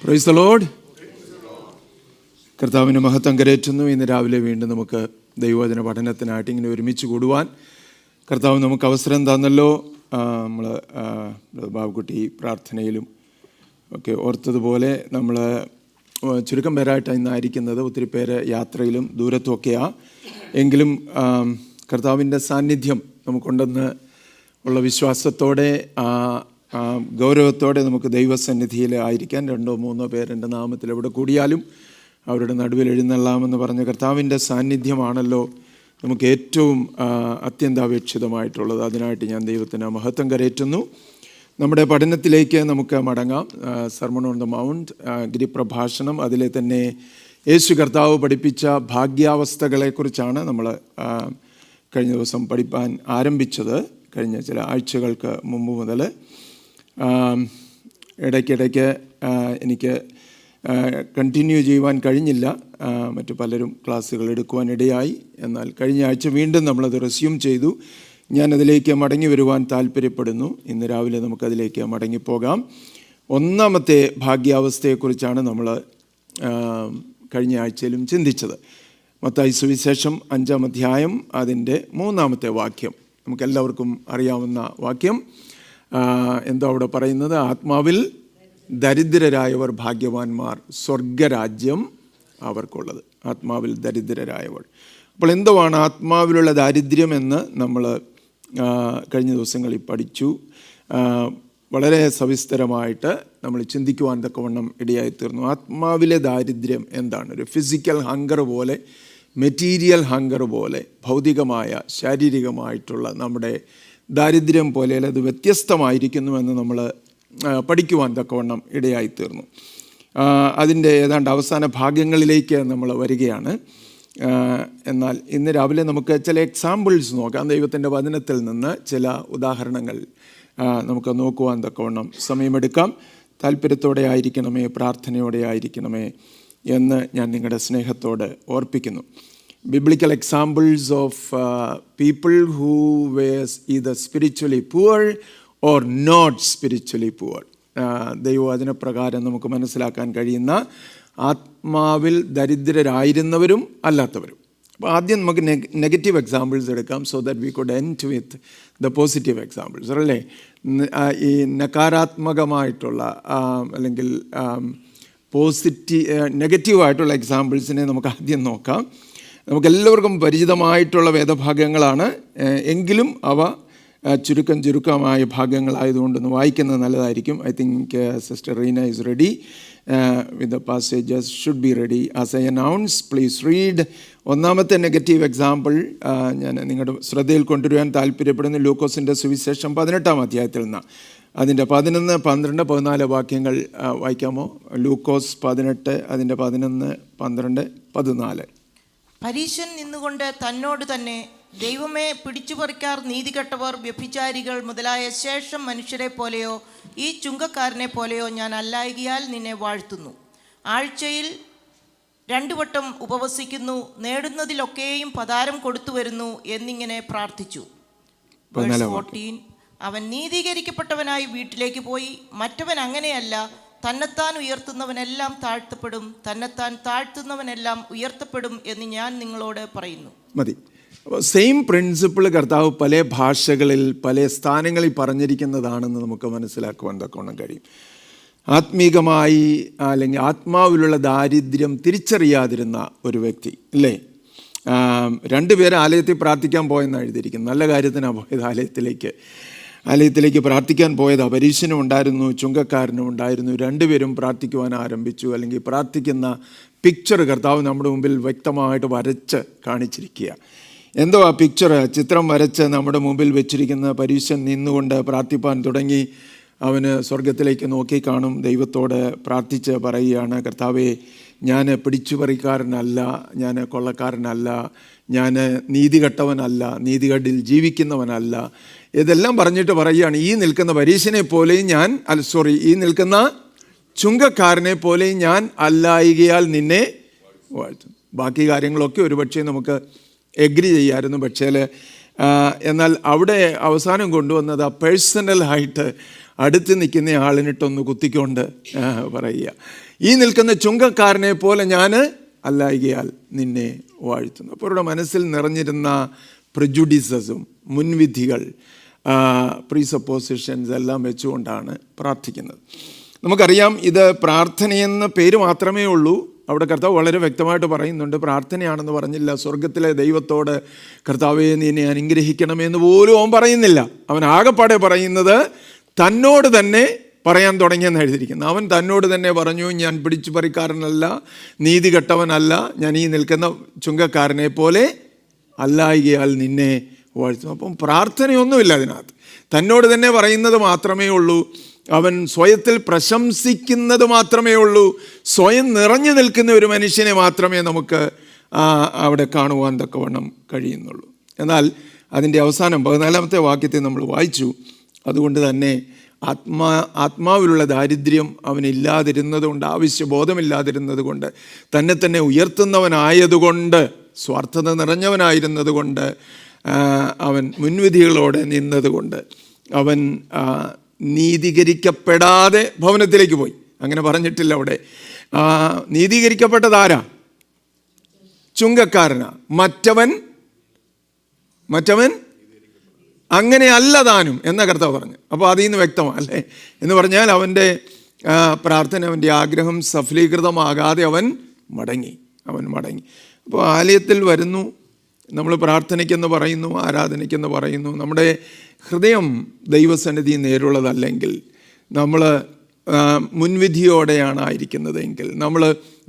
Praise the Lord. കർത്താവിന് മഹത്വം കരേറ്റുന്നു. ഇന്ന് രാവിലെ വീണ്ടും നമുക്ക് ദൈവവചന പഠനത്തിനായിട്ട് ഇങ്ങനെ ഒരുമിച്ച് കൂടുവാൻ കർത്താവ് നമുക്ക് അവസരം തന്നല്ലോ. നമ്മൾ ബാബുക്കുട്ടി പ്രാർത്ഥനയിലും ഒക്കെ ഓർത്തതുപോലെ നമ്മൾ ചുരുക്കം പേരായിട്ടാണ് ഇന്നായിരിക്കുന്നത്. ഒത്തിരി പേര് യാത്രയിലും ദൂരത്തുമൊക്കെയാണ്. എങ്കിലും കർത്താവിൻ്റെ സാന്നിധ്യം നമുക്കുണ്ടെന്ന് ഉള്ള വിശ്വാസത്തോടെ ഗൗരവത്തോടെ നമുക്ക് ദൈവസന്നിധിയിൽ ആയിരിക്കാൻ 2-3 പേർ എൻ്റെ നാമത്തിൽ എവിടെ കൂടിയാലും അവരുടെ നടുവിൽ എഴുന്നള്ളാമെന്ന് പറഞ്ഞ കർത്താവിൻ്റെ സാന്നിധ്യമാണല്ലോ നമുക്ക് ഏറ്റവും അത്യന്താപേക്ഷിതമായിട്ടുള്ളത്. അതിനായിട്ട് ഞാൻ ദൈവത്തിന് മഹത്വം കരേറ്റുന്നു. നമ്മുടെ പഠനത്തിലേക്ക് നമുക്ക് മടങ്ങാം. സർമൺ ഓൺ ദ മൗണ്ട്, ഗിരിപ്രഭാഷണം. അതിലെ തന്നെ യേശു കർത്താവ് പഠിപ്പിച്ച ഭാഗ്യാവസ്ഥകളെക്കുറിച്ചാണ് നമ്മൾ കഴിഞ്ഞ ദിവസം പഠിപ്പാൻ ആരംഭിച്ചത്. കഴിഞ്ഞ ചില ആഴ്ചകൾക്ക് മുമ്പ് മുതൽ ഇടയ്ക്കിടയ്ക്ക് എനിക്ക് കണ്ടിന്യൂ ചെയ്യുവാൻ കഴിഞ്ഞില്ല. മറ്റു പലരും ക്ലാസ്സുകൾ എടുക്കുവാനിടയായി. എന്നാൽ കഴിഞ്ഞ ആഴ്ച വീണ്ടും നമ്മളത് റെസ്യൂം ചെയ്തു. ഞാനതിലേക്ക് മടങ്ങി വരുവാൻ താല്പര്യപ്പെടുന്നു. ഇന്ന് രാവിലെ നമുക്കതിലേക്ക് മടങ്ങിപ്പോകാം. ഒന്നാമത്തെ ഭാഗ്യാവസ്ഥയെക്കുറിച്ചാണ് നമ്മൾ കഴിഞ്ഞ ആഴ്ചയിലും ചിന്തിച്ചത്. മത്തായി സുവിശേഷം 5-ാം അധ്യായം അതിൻ്റെ 3-ാമത്തെ വാക്യം. നമുക്കെല്ലാവർക്കും അറിയാവുന്ന വാക്യം. എന്തോ അവിടെ പറയുന്നത്? ആത്മാവിൽ ദരിദ്രരായവർ ഭാഗ്യവാന്മാർ, സ്വർഗരാജ്യം അവർക്കുള്ളത്. ആത്മാവിൽ ദരിദ്രരായവർ. അപ്പോൾ എന്തുവാണ് ആത്മാവിലുള്ള ദാരിദ്ര്യം എന്ന് നമ്മൾ കഴിഞ്ഞ ദിവസങ്ങളിൽ പഠിച്ചു. വളരെ സവിസ്തരമായിട്ട് നമ്മൾ ചിന്തിക്കുവാൻ തക്കവണ്ണം ഇടയായിത്തീർന്നു. ആത്മാവിലെ ദാരിദ്ര്യം എന്താണ്? ഒരു ഫിസിക്കൽ ഹങ്കർ പോലെ, മെറ്റീരിയൽ ഹങ്കർ പോലെ, ഭൗതികമായ ശാരീരികമായിട്ടുള്ള നമ്മുടെ ദാരിദ്ര്യം പോലെ അത് വ്യത്യസ്തമായിരിക്കുന്നുവെന്ന് നമ്മൾ പഠിക്കുവാൻ തക്കവണ്ണം ഇടയായിത്തീർന്നു. അതിൻ്റെ ഏതാണ്ട് അവസാന ഭാഗങ്ങളിലേക്ക് നമ്മൾ വരികയാണ്. എന്നാൽ ഇന്ന് രാവിലെ നമുക്ക് ചില എക്സാമ്പിൾസ് നോക്കാം. ദൈവത്തിൻ്റെ വചനത്തിൽ നിന്ന് ചില ഉദാഹരണങ്ങൾ നമുക്ക് നോക്കുവാൻ തക്കവണ്ണം സമയമെടുക്കാം. താല്പര്യത്തോടെ ആയിരിക്കണമേ, പ്രാർത്ഥനയോടെ ആയിരിക്കണമേ എന്ന് ഞാൻ നിങ്ങളുടെ സ്നേഹത്തോട് ഓർപ്പിക്കുന്നു. Biblical examples of people who were either spiritually poor or not spiritually poor. ദൈവവചന പ്രകാരം നമുക്ക് മനസ്സിലാക്കാൻ കഴിയുന്ന ആത്മാവിൽ ദരിദ്രരായിരുന്നവരും അല്ലാത്തവരും. അപ്പോൾ ആദ്യം നമുക്ക് നെഗറ്റീവ് എക്സാമ്പിൾസ് എടുക്കാം, so that we could end with the positive examples. അല്ലേ? ഈ നകാരാത്മകമായിട്ടുള്ള അല്ലെങ്കിൽ നെഗറ്റീവായിട്ടുള്ള എക്സാമ്പിൾസിനെ നമുക്ക് ആദ്യം നോക്കാം. നമുക്കെല്ലാവർക്കും പരിചിതമായിട്ടുള്ള വേദഭാഗങ്ങളാണ്. എങ്കിലും അവ ചുരുക്കമായ ഭാഗങ്ങളായതുകൊണ്ടൊന്ന് വായിക്കുന്നത് നല്ലതായിരിക്കും. I think sister Reena is ready with the passages, should be ready as I announce. Please read. ഒന്നാമത്തെ നെഗറ്റീവ് എക്സാമ്പിൾ ഞാൻ നിങ്ങളുടെ ശ്രദ്ധയിൽ കൊണ്ടുവരുവാൻ താല്പര്യപ്പെടുന്നു. ലൂക്കോസിൻ്റെ സുവിശേഷം 18-ാം അധ്യായത്തിൽ നിന്ന് അതിൻ്റെ 11, 12, 14 വാക്യങ്ങൾ വായിക്കാമോ? ലൂക്കോസ് 18 അതിൻ്റെ 11, 12, 14. പരീശൻ നിന്നുകൊണ്ട് തന്നോട് തന്നെ, ദൈവമേ, പിടിച്ചുപറിക്കാർ, നീതികെട്ടവർ, വ്യഭിചാരികൾ മുതലായ ശേഷം മനുഷ്യരെ പോലെയോ ഈ ചുങ്കക്കാരനെ പോലെയോ ഞാൻ അല്ലായകിയാൽ നിന്നെ വാഴ്ത്തുന്നു. ആഴ്ചയിൽ 2 വട്ടം ഉപവസിക്കുന്നു, നേടുന്നതിലൊക്കെയും പതാരം കൊടുത്തു വരുന്നു എന്നിങ്ങനെ പ്രാർത്ഥിച്ചു. 14. അവൻ നീതീകരിക്കപ്പെട്ടവനായി വീട്ടിലേക്ക് പോയി. മറ്റവൻ അങ്ങനെയല്ല, തന്നെത്താൻ ഉയർത്തുന്നവനെല്ലാം താഴ്ത്തപ്പെടും, തന്നെത്താൻ താഴ്ത്തുന്നവനെല്ലാം ഉയർത്തപ്പെടും എന്ന് ഞാൻ നിങ്ങളോട് പറയുന്നു. മതി. സെയിം പ്രിൻസിപ്പിൾ കർത്താവ് പല ഭാഷകളിൽ പല സ്ഥാനങ്ങളിൽ പറഞ്ഞിരിക്കുന്നതാണെന്ന് നമുക്ക് മനസ്സിലാക്കുവാൻ തക്കവണ്ണം കഴിയും. ആത്മീകമായി അല്ലെങ്കിൽ ആത്മാവിലുള്ള ദാരിദ്ര്യം തിരിച്ചറിയാതിരുന്ന ഒരു വ്യക്തി, അല്ലേ? 2 പേര് ആലയത്തിൽ പ്രാർത്ഥിക്കാൻ പോയെന്നാണ് എഴുതിയിരിക്കുന്നത്. നല്ല കാര്യത്തിനാണ് പോയത്. ആലയത്തിലേക്ക് പ്രാർത്ഥിക്കാൻ പോയത്. പരീശനും ഉണ്ടായിരുന്നു, ചുങ്കക്കാരനും ഉണ്ടായിരുന്നു. 2 പേരും പ്രാർത്ഥിക്കുവാൻ ആരംഭിച്ചു. അല്ലെങ്കിൽ പ്രാർത്ഥിക്കുന്ന പിക്ചർ കർത്താവ് നമ്മുടെ മുമ്പിൽ വ്യക്തമായിട്ട് വരച്ച് കാണിച്ചിരിക്കുക. എന്തോ ആ ചിത്രം വരച്ച് നമ്മുടെ മുമ്പിൽ വെച്ചിരിക്കുന്ന പരീശൻ നിന്നുകൊണ്ട് പ്രാർത്ഥിപ്പാൻ തുടങ്ങി. അവന് സ്വർഗത്തിലേക്ക് നോക്കി കാണും, ദൈവത്തോട് പ്രാർത്ഥിച്ച് പറയുകയാണ്, കർത്താവേ, ഞാൻ പിടിച്ചുപറിക്കാരനല്ല, ഞാൻ കൊള്ളക്കാരനല്ല, ഞാൻ നീതികെട്ടവനല്ല, നീതികേടിൽ ജീവിക്കുന്നവനല്ല. ഇതെല്ലാം പറഞ്ഞിട്ട് പറയുകയാണ്, ഈ നിൽക്കുന്ന പരീശനെ പോലെയും ഈ നിൽക്കുന്ന ചുങ്കക്കാരനെ പോലെയും ഞാൻ അല്ലായികയാൽ നിന്നെ വാഴ്ത്തും. ബാക്കി കാര്യങ്ങളൊക്കെ ഒരുപക്ഷെ നമുക്ക് എഗ്രി ചെയ്യാമായിരുന്നു. പക്ഷേ എന്നാൽ അവിടെ അവസാനം കൊണ്ടുവന്നത് പേഴ്സണലായിട്ട് അടുത്ത് നിൽക്കുന്ന ആളിനിട്ടൊന്ന് കുത്തിക്കൊണ്ട് പറയുക, ഈ നിൽക്കുന്ന ചുങ്കക്കാരനെ പോലെ ഞാൻ അല്ലായികയാൽ നിന്നെ വാഴ്ത്തുന്നു. അപ്പോൾ അവരുടെ മനസ്സിൽ നിറഞ്ഞിരുന്ന പ്രിജുഡീസസും മുൻവിധികൾ, പ്രീസപ്പോസിഷൻസ് എല്ലാം വെച്ചുകൊണ്ടാണ് പ്രാർത്ഥിക്കുന്നത്. നമുക്കറിയാം, ഇത് പ്രാർത്ഥനയെന്ന പേര് മാത്രമേ ഉള്ളൂ. അവിടെ കർത്താവ് വളരെ വ്യക്തമായിട്ട് പറയുന്നുണ്ട്, പ്രാർത്ഥനയാണെന്ന് പറഞ്ഞില്ല. സ്വർഗത്തിലെ ദൈവത്തോട് കർത്താവേ നീ എന്നെ അനുഗ്രഹിക്കണമെന്ന് പോലും അവൻ പറയുന്നില്ല. അവൻ ആകെപ്പാടെ പറയുന്നത് തന്നോട് തന്നെ പറയാൻ തുടങ്ങിയെന്ന് എഴുതിയിരിക്കുന്നു. അവൻ തന്നോട് തന്നെ പറഞ്ഞു, ഞാൻ പിടിച്ചു പറിക്കാരനല്ല, നീതി കെട്ടവനല്ല, ഞാൻ ഈ നിൽക്കുന്ന ചുങ്കക്കാരനെ പോലെ അല്ലായികയാൽ നിന്നെ വാഴ്ത്തുന്നു. അപ്പം പ്രാർത്ഥനയൊന്നുമില്ല അതിനകത്ത്. തന്നോട് തന്നെ പറയുന്നത് മാത്രമേ ഉള്ളൂ. അവൻ സ്വയത്തിൽ പ്രശംസിക്കുന്നത് മാത്രമേ ഉള്ളൂ. സ്വയം നിറഞ്ഞു നിൽക്കുന്ന ഒരു മനുഷ്യനെ മാത്രമേ നമുക്ക് അവിടെ കാണുവാൻ തക്കവണ്ണം കഴിയുന്നുള്ളൂ. എന്നാൽ അതിൻ്റെ അവസാനം 14-ാമത്തെ വാക്യത്തെ നമ്മൾ വായിച്ചു. അതുകൊണ്ട് തന്നെ ആത്മാവിലുള്ള ദാരിദ്ര്യം അവനില്ലാതിരുന്നത് കൊണ്ട്, ആവശ്യബോധമില്ലാതിരുന്നത് കൊണ്ട്, തന്നെ തന്നെ ഉയർത്തുന്നവനായതുകൊണ്ട്, സ്വാർത്ഥത നിറഞ്ഞവനായിരുന്നത് കൊണ്ട്, അവൻ മുൻവിധികളോടെ നിന്നതുകൊണ്ട് അവൻ നീതീകരിക്കപ്പെടാതെ ഭവനത്തിലേക്ക് പോയി. അങ്ങനെ പറഞ്ഞിട്ടില്ല അവിടെ. നീതീകരിക്കപ്പെട്ടതാരാ? ചുങ്കക്കാരനാ. മറ്റവൻ അങ്ങനെയല്ല താനും എന്ന കർത്താവ് പറഞ്ഞു. അപ്പോൾ അതിൽ നിന്ന് വ്യക്തമല്ലേ എന്ന് പറഞ്ഞാൽ, അവൻ്റെ പ്രാർത്ഥന, അവൻ്റെ ആഗ്രഹം സഫലീകൃതമാകാതെ അവൻ മടങ്ങി. അപ്പോൾ ആലയത്തിൽ വരുന്നു, നമ്മൾ പ്രാർത്ഥനയ്ക്കെന്ന് പറയുന്നു, ആരാധനയ്ക്കെന്ന് പറയുന്നു. നമ്മുടെ ഹൃദയം ദൈവസന്നിധി നേരുള്ളതല്ലെങ്കിൽ, നമ്മൾ മുൻവിധിയോടെയാണ് ആയിരിക്കുന്നതെങ്കിൽ,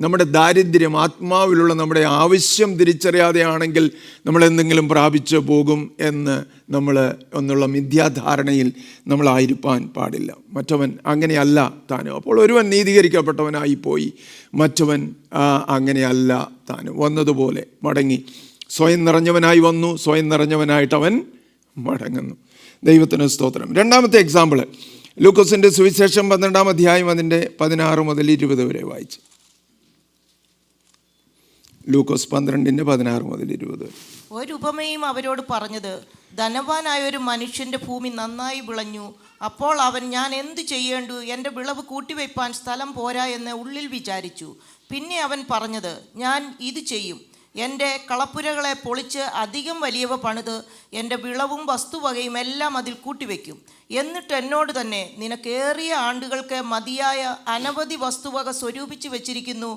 നമ്മുടെ ദാരിദ്ര്യം, ആത്മാവിലുള്ള നമ്മുടെ ആവശ്യം തിരിച്ചറിയാതെയാണെങ്കിൽ നമ്മളെന്തെങ്കിലും പ്രാപിച്ചു പോകും എന്നുള്ള മിഥ്യാധാരണയിൽ നമ്മളായിരിക്കാൻ പാടില്ല. മറ്റവൻ അങ്ങനെയല്ല താനും. അപ്പോൾ ഒരുവൻ നീതീകരിക്കപ്പെട്ടവനായി പോയി, മറ്റവൻ അങ്ങനെയല്ല താനും. വന്നതുപോലെ മടങ്ങി. സ്വയം നിറഞ്ഞവനായി വന്നു, സ്വയം നിറഞ്ഞവനായിട്ട് അവൻ മടങ്ങുന്നു. ദൈവത്തിന് സ്തോത്രം. രണ്ടാമത്തെ എക്സാമ്പിൾ ലൂക്കോസിൻ്റെ സുവിശേഷം 12-ാം അധ്യായം അതിൻ്റെ 16 മുതൽ 20 വരെ വായിച്ച്. ലൂക്കോസ് 12:16 മുതൽ 20 വരെ. ഒരു ഉപമയും അവരോട് പറഞ്ഞത്, ധനവാനായ ഒരു മനുഷ്യൻ്റെ ഭൂമി നന്നായി വിളഞ്ഞു. അപ്പോൾ അവൻ, ഞാൻ എന്തു ചെയ്യേണ്ടു, എൻ്റെ വിളവ് കൂട്ടിവയ്പ്പാൻ സ്ഥലം പോരാ എന്ന് ഉള്ളിൽ വിചാരിച്ചു. പിന്നെ അവൻ പറഞ്ഞത്, ഞാൻ ഇത് ചെയ്യും, എൻ്റെ കളപ്പുരകളെ പൊളിച്ച് അധികം വലിയവ പണിത് എൻ്റെ വിളവും വസ്തുവകയും എല്ലാം അതിൽ കൂട്ടിവെക്കും. എന്നിട്ട് എന്നോട് തന്നെ, നിനക്കേറിയ ആണ്ടുകൾക്ക് മതിയായ അനവധി വസ്തുവക സ്വരൂപിച്ച് വെച്ചിരിക്കുന്നു,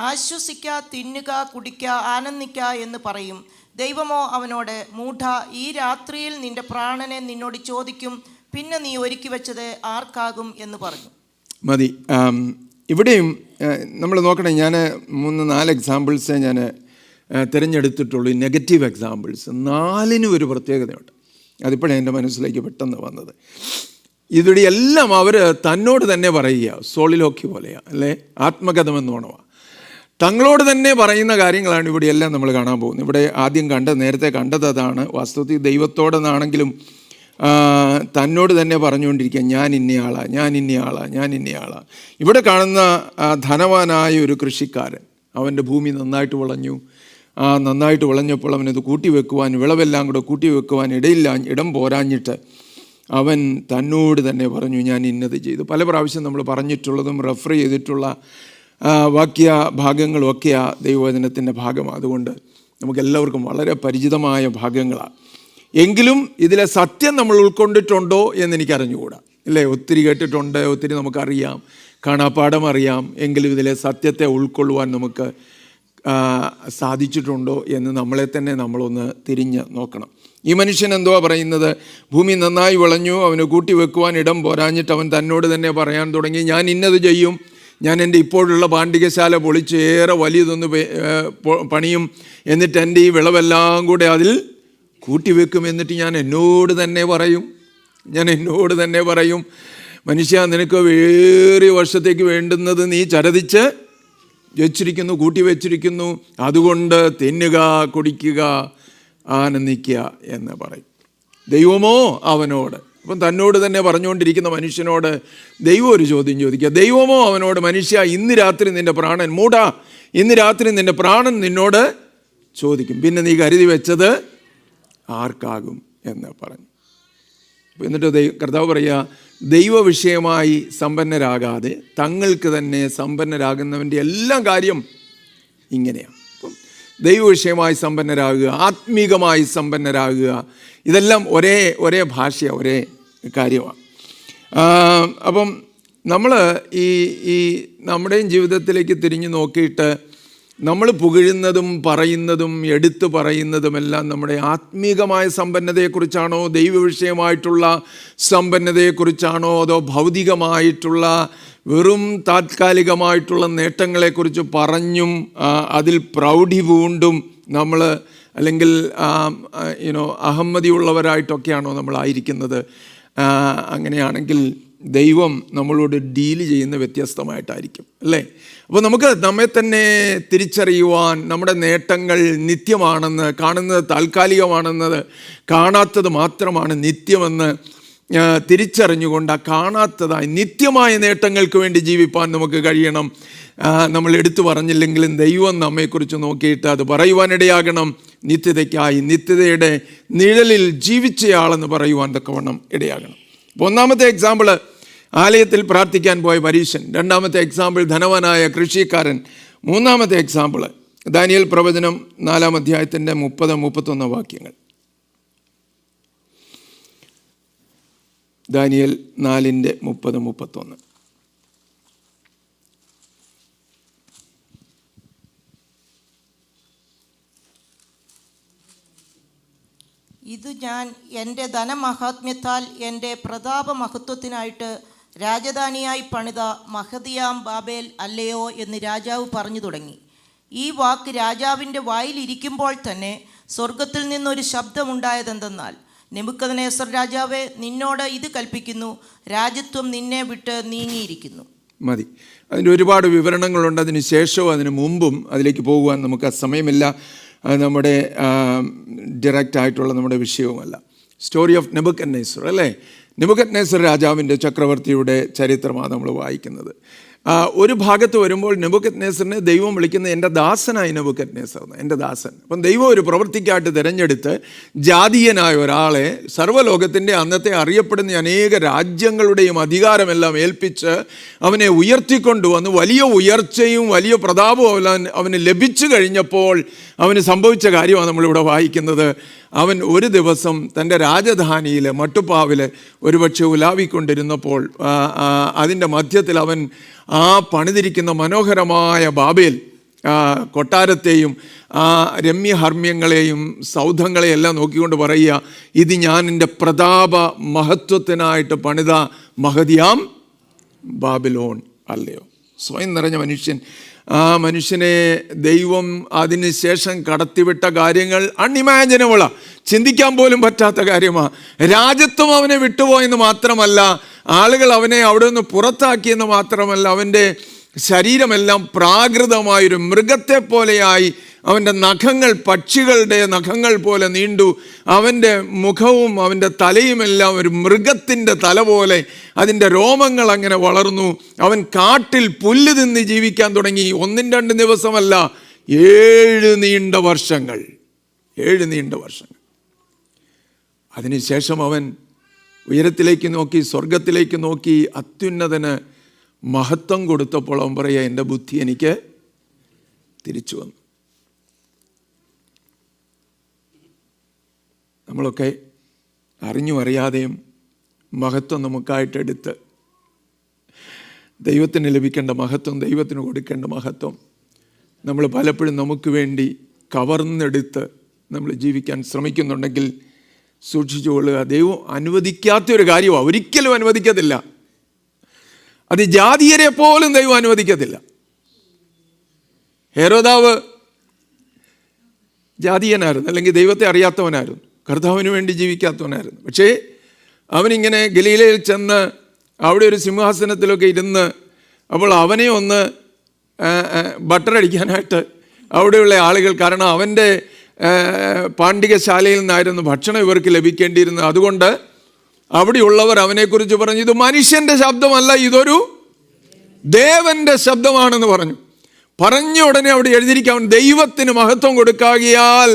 ആശ്വസിക്ക, തിന്നുക, കുടിക്ക, ആനന്ദിക്ക എന്ന് പറയും. ദൈവമോ അവനോട്, മൂഢ, ഈ രാത്രിയിൽ നിന്റെ പ്രാണനെ നിന്നോട് ചോദിക്കും, പിന്നെ നീ ഒരുക്കി വെച്ചത് ആർക്കാകും എന്ന് പറഞ്ഞു. മതി. ഇവിടെയും നമ്മൾ നോക്കണേ, ഞാൻ 3-4 എക്സാമ്പിൾസേ ഞാൻ തിരഞ്ഞെടുത്തിട്ടുള്ളൂ. Negative examples. 4-നും ഒരു പ്രത്യേകതയുണ്ട്. അതിപ്പോഴേ എൻ്റെ മനസ്സിലേക്ക് പെട്ടെന്ന് വന്നത്. ഇവിടെ എല്ലാം അവർ തന്നോട് തന്നെ പറയുക, സോളിലോക്കി പോലെയാണ്, അല്ലേ, ആത്മകഥമെന്നോണമാണ്. തങ്ങളോട് തന്നെ പറയുന്ന കാര്യങ്ങളാണ് ഇവിടെയെല്ലാം നമ്മൾ കാണാൻ പോകുന്നത്. ഇവിടെ ആദ്യം നേരത്തെ കണ്ടത് അതാണ്. വാസ്തവത്തിൽ ദൈവത്തോടെന്നാണെങ്കിലും തന്നോട് തന്നെ പറഞ്ഞുകൊണ്ടിരിക്കുക, ഞാൻ ഇന്നയാളാ. ഇവിടെ കാണുന്ന ധനവാനായ ഒരു കൃഷിക്കാരൻ, അവൻ്റെ ഭൂമി നന്നായിട്ട് വിളഞ്ഞു. നന്നായിട്ട് വിളഞ്ഞപ്പോൾ അവനത് കൂട്ടിവെക്കുവാൻ, വിളവെല്ലാം കൂടെ കൂട്ടിവെക്കുവാൻ ഇടം പോരാഞ്ഞിട്ട് അവൻ തന്നോട് തന്നെ പറഞ്ഞു, ഞാൻ ഇന്നത് ചെയ്തു. പല പ്രാവശ്യം നമ്മൾ പറഞ്ഞിട്ടുള്ളതും റെഫർ ചെയ്തിട്ടുള്ള വാക്യ ഭാഗങ്ങളുമൊക്കെയാണ് ദൈവവചനത്തിൻ്റെ ഭാഗമാണ്. അതുകൊണ്ട് നമുക്കെല്ലാവർക്കും വളരെ പരിചിതമായ ഭാഗങ്ങളാണ്. എങ്കിലും ഇതിലെ സത്യം നമ്മൾ ഉൾക്കൊണ്ടിട്ടുണ്ടോ എന്നെനിക്കറിഞ്ഞുകൂടാ, ഇല്ലേ. ഒത്തിരി കേട്ടിട്ടുണ്ട്, ഒത്തിരി നമുക്കറിയാം, കാണാപ്പാഠം അറിയാം. എങ്കിലും ഇതിലെ സത്യത്തെ ഉൾക്കൊള്ളുവാൻ നമുക്ക് സാധിച്ചിട്ടുണ്ടോ എന്ന് നമ്മളെ തന്നെ നമ്മളൊന്ന് തിരിഞ്ഞ് നോക്കണം. ഈ മനുഷ്യൻ എന്തുവാ പറയുന്നത്? ഭൂമി നന്നായി വിളഞ്ഞു, അവന് കൂട്ടിവെക്കുവാൻ ഇടം പോരാഞ്ഞിട്ട് അവൻ തന്നോട് തന്നെ പറയാൻ തുടങ്ങി, ഞാൻ ഇന്നത് ചെയ്യും, ഞാൻ എൻ്റെ ഇപ്പോഴുള്ള പാണ്ഡികശാല പൊളിച്ച് ഏറെ വലിയതൊന്ന് പണിയും, എന്നിട്ട് എൻ്റെ ഈ വിളവെല്ലാം കൂടെ അതിൽ കൂട്ടിവെക്കും, എന്നിട്ട് ഞാൻ എന്നോട് തന്നെ പറയും, മനുഷ്യ, നിനക്ക് വേറെ വർഷത്തേക്ക് വേണ്ടുന്നത് നീ ചരതിച്ച് വെച്ചിരിക്കുന്നു, കൂട്ടിവെച്ചിരിക്കുന്നു, അതുകൊണ്ട് തിന്നുക, കുടിക്കുക, ആനന്ദിക്കുക എന്ന് പറയും. ദൈവമോ അവനോട്, അപ്പം തന്നോട് തന്നെ പറഞ്ഞുകൊണ്ടിരിക്കുന്ന മനുഷ്യനോട് ദൈവം ഒരു ചോദ്യം ചോദിക്കുക. ദൈവമോ അവനോട്, മനുഷ്യ, ഇന്ന് രാത്രി നിൻ്റെ പ്രാണൻ, മൂഢാ, ഇന്ന് രാത്രി നിൻ്റെ പ്രാണൻ നിന്നോട് ചോദിക്കും, പിന്നെ നീ കരുതി വെച്ചത് ആർക്കാകും എന്ന് പറഞ്ഞു. എന്നിട്ട് കർത്താവ് പറയുക, ദൈവവിഷയമായി സമ്പന്നരാകാതെ തങ്ങൾക്ക് തന്നെ സമ്പന്നരാകുന്നവൻ്റെ എല്ലാം കാര്യം ഇങ്ങനെയാണ്. അപ്പം ദൈവവിഷയമായി സമ്പന്നരാകുക, ആത്മീകമായി സമ്പന്നരാകുക, ഇതെല്ലാം ഒരേ ഭാഷയാണ്, ഒരേ കാര്യമാണ്. അപ്പം നമ്മൾ ഈ നമ്മുടെയും ജീവിതത്തിലേക്ക് തിരിഞ്ഞു നോക്കിയിട്ട് നമ്മൾ പുകഴുന്നതും പറയുന്നതും എടുത്തു പറയുന്നതുമെല്ലാം നമ്മുടെ ആത്മീകമായ സമ്പന്നതയെക്കുറിച്ചാണോ, ദൈവവിഷയമായിട്ടുള്ള സമ്പന്നതയെക്കുറിച്ചാണോ, അതോ ഭൗതികമായിട്ടുള്ള വെറും താത്കാലികമായിട്ടുള്ള നേട്ടങ്ങളെക്കുറിച്ച് പറഞ്ഞും അതിൽ പ്രൗഢി പൂണ്ടും നമ്മൾ അല്ലെങ്കിൽ അഹമ്മതിയുള്ളവരായിട്ടൊക്കെയാണോ നമ്മളായിരിക്കുന്നത്? അങ്ങനെയാണെങ്കിൽ ദൈവം നമ്മളോട് ഡീല് ചെയ്യുന്ന വ്യത്യസ്തമായിട്ടായിരിക്കും, അല്ലേ? അപ്പോൾ നമുക്ക് നമ്മെ തന്നെ തിരിച്ചറിയുവാൻ, നമ്മുടെ നേട്ടങ്ങൾ നിത്യമാണെന്ന്, കാണുന്നത് താൽക്കാലികമാണെന്നത്, കാണാത്തത് മാത്രമാണ് നിത്യമെന്ന് തിരിച്ചറിഞ്ഞുകൊണ്ട് ആ കാണാത്തതായി നിത്യമായ നേട്ടങ്ങൾക്ക് വേണ്ടി ജീവിപ്പാൻ നമുക്ക് കഴിയണം. നമ്മൾ എടുത്തു പറഞ്ഞില്ലെങ്കിലും ദൈവം നമ്മെക്കുറിച്ച് നോക്കിയിട്ട് അത് പറയുവാനിടയാകണം. നിത്യതയ്ക്കായി, നിത്യതയുടെ നിഴലിൽ ജീവിച്ചയാളെന്ന് പറയുവാൻ തക്കവണ്ണം ഇടയാകണം. അപ്പോൾ ഒന്നാമത്തെ എക്സാമ്പിള് ആലയത്തിൽ പ്രാർത്ഥിക്കാൻ പോയ പരീശൻ, രണ്ടാമത്തെ എക്സാമ്പിൾ ധനവാനായ കൃഷിക്കാരൻ, മൂന്നാമത്തെ എക്സാമ്പിള് ദാനിയേൽ പ്രവചനം 4-ാം അധ്യായത്തിൻ്റെ 30-31 വാക്യങ്ങൾ. ദാനിയേൽ 4:30-31. ഇത് ഞാൻ എൻ്റെ ധനമഹാത്മ്യത്താൽ എൻ്റെ പ്രതാപമഹത്വത്തിനായിട്ട് രാജധാനിയായി പണിത മഹതിയാം ബാബേൽ അല്ലയോ എന്ന് രാജാവ് പറഞ്ഞു തുടങ്ങി. ഈ വാക്ക് രാജാവിൻ്റെ വായിലിരിക്കുമ്പോൾ തന്നെ സ്വർഗത്തിൽ നിന്നൊരു ശബ്ദമുണ്ടായതെന്തെന്നാൽ, നെബൂഖദ്നേസർ രാജാവേ, നിന്നോട് ഇത് കൽപ്പിക്കുന്നു, രാജ്യത്വം നിന്നെ വിട്ട് നീങ്ങിയിരിക്കുന്നു. മതി. അതിൻ്റെ ഒരുപാട് വിവരണങ്ങളുണ്ട്, അതിന് ശേഷവും അതിന് മുമ്പും. അതിലേക്ക് പോകുവാൻ നമുക്ക് സമയമില്ല. അത് നമ്മുടെ ഡയറക്റ്റ് ആയിട്ടുള്ള നമ്മുടെ വിഷയവുമല്ല. സ്റ്റോറി ഓഫ് നെബൂഖദ്നേസർ, അല്ലേ? നെബൂഖദ്നേസർ രാജാവിൻ്റെ, ചക്രവർത്തിയുടെ ചരിത്രമാണ് നമ്മൾ വായിക്കുന്നത്. ഒരു ഭാഗത്ത് വരുമ്പോൾ നെബൂഖദ്നേസറിനെ ദൈവം വിളിക്കുന്നത് എൻ്റെ ദാസനായി നെബൂഖദ്നേസർ, എൻ്റെ ദാസൻ. അപ്പം ദൈവം ഒരു പ്രവൃത്തിക്കായിട്ട് തിരഞ്ഞെടുത്ത് ജാതീയനായ ഒരാളെ സർവ്വലോകത്തിൻ്റെ അന്നത്തെ അറിയപ്പെടുന്ന അനേക രാജ്യങ്ങളുടെയും അധികാരമെല്ലാം ഏൽപ്പിച്ച് അവനെ ഉയർത്തിക്കൊണ്ടുവന്ന് വലിയ ഉയർച്ചയും വലിയ പ്രതാപവും അവന് ലഭിച്ചു കഴിഞ്ഞപ്പോൾ അവന് സംഭവിച്ച കാര്യമാണ് നമ്മളിവിടെ വായിക്കുന്നത്. അവൻ ഒരു ദിവസം തൻ്റെ രാജധാനിയിൽ മട്ടുപ്പാവിൽ ഒരുപക്ഷെ ഉലാവിക്കൊണ്ടിരുന്നപ്പോൾ അതിൻ്റെ മധ്യത്തിൽ അവൻ ആ പണിതിരിക്കുന്ന മനോഹരമായ ബാബേൽ കൊട്ടാരത്തെയും ആ രമ്യഹർമ്മ്യങ്ങളെയും സൗധങ്ങളെയും എല്ലാം നോക്കിക്കൊണ്ട് പറയുക, ഇത് ഞാൻ എൻ്റെ പ്രതാപ മഹത്വത്തിനായിട്ട് പണിത മഹതിയാം ബാബിലോൺ അല്ലയോ. സ്വയം നിറഞ്ഞ മനുഷ്യൻ. ആ മനുഷ്യനെ ദൈവം അതിന് ശേഷം കടത്തിവിട്ട കാര്യങ്ങൾ അൺഇമാജിനബിളാണ്, ചിന്തിക്കാൻ പോലും പറ്റാത്ത കാര്യമാണ്. രാജ്യത്വം അവനെ വിട്ടുപോയെന്ന് മാത്രമല്ല, ആളുകൾ അവനെ അവിടെ നിന്ന് പുറത്താക്കിയെന്ന് മാത്രമല്ല, അവൻ്റെ ശരീരമെല്ലാം പ്രാകൃതമായൊരു മൃഗത്തെ പോലെയായി, അവൻ്റെ നഖങ്ങൾ പക്ഷികളുടെ നഖങ്ങൾ പോലെ നീണ്ടു, അവൻ്റെ മുഖവും അവൻ്റെ തലയുമെല്ലാം ഒരു മൃഗത്തിൻ്റെ തല പോലെ, അതിൻ്റെ രോമങ്ങൾ അങ്ങനെ വളർന്നു. അവൻ കാട്ടിൽ പുല്ല് തിന്ന് ജീവിക്കാൻ തുടങ്ങി. 1-2 ദിവസമല്ല, 7 നീണ്ട വർഷങ്ങൾ. അതിനുശേഷം അവൻ ഉയരത്തിലേക്ക് നോക്കി, സ്വർഗത്തിലേക്ക് നോക്കി, അത്യുന്നതന് മഹത്വം കൊടുത്തപ്പോൾ അവൻ പറയുക, എൻ്റെ ബുദ്ധി എനിക്ക് തിരിച്ചു വന്നു. നമ്മളൊക്കെ അറിഞ്ഞും അറിയാതെയും മഹത്വം നമുക്കായിട്ടെടുത്ത് ദൈവത്തിന് ലഭിക്കേണ്ട മഹത്വം, ദൈവത്തിന് കൊടുക്കേണ്ട മഹത്വം നമ്മൾ പലപ്പോഴും നമുക്ക് വേണ്ടി കവർന്നെടുത്ത് നമ്മൾ ജീവിക്കാൻ ശ്രമിക്കുന്നുണ്ടെങ്കിൽ സൂക്ഷിച്ചുകൊള്ളുക. ദൈവം അനുവദിക്കാത്തൊരു കാര്യമാണ്, ഒരിക്കലും അനുവദിക്കത്തില്ല. അത് ജാതീയരെ പോലും ദൈവം അനുവദിക്കത്തില്ല. ഹെരോദാവ് ജാതീയനായിരുന്നു, അല്ലെങ്കിൽ ദൈവത്തെ അറിയാത്തവനായിരുന്നു, കർത്താവിന് വേണ്ടി ജീവിക്കാത്തവനായിരുന്നു. പക്ഷേ അവനിങ്ങനെ ഗലീലയിൽ ചെന്ന് അവിടെ ഒരു സിംഹാസനത്തിലൊക്കെ ഇരുന്ന്, അപ്പോൾ അവനെ ഒന്ന് ബട്ടറടിക്കാനായിട്ട് അവിടെയുള്ള ആളുകൾ, കാരണം അവൻ്റെ പാണ്ഡികശാലയിൽ നിന്നായിരുന്നു ഭക്ഷണം ഇവർക്ക് ലഭിക്കേണ്ടിയിരുന്നത്. അതുകൊണ്ട് അവിടെയുള്ളവർ അവനെക്കുറിച്ച് പറഞ്ഞു, ഇത് മനുഷ്യൻ്റെ ശബ്ദമല്ല, ഇതൊരു ദേവൻ്റെ ശബ്ദമാണെന്ന് പറഞ്ഞു. പറഞ്ഞ ഉടനെ അവിടെ എഴുതിയിരിക്കാം, ദൈവത്തിന് മഹത്വം കൊടുക്കാകിയാൽ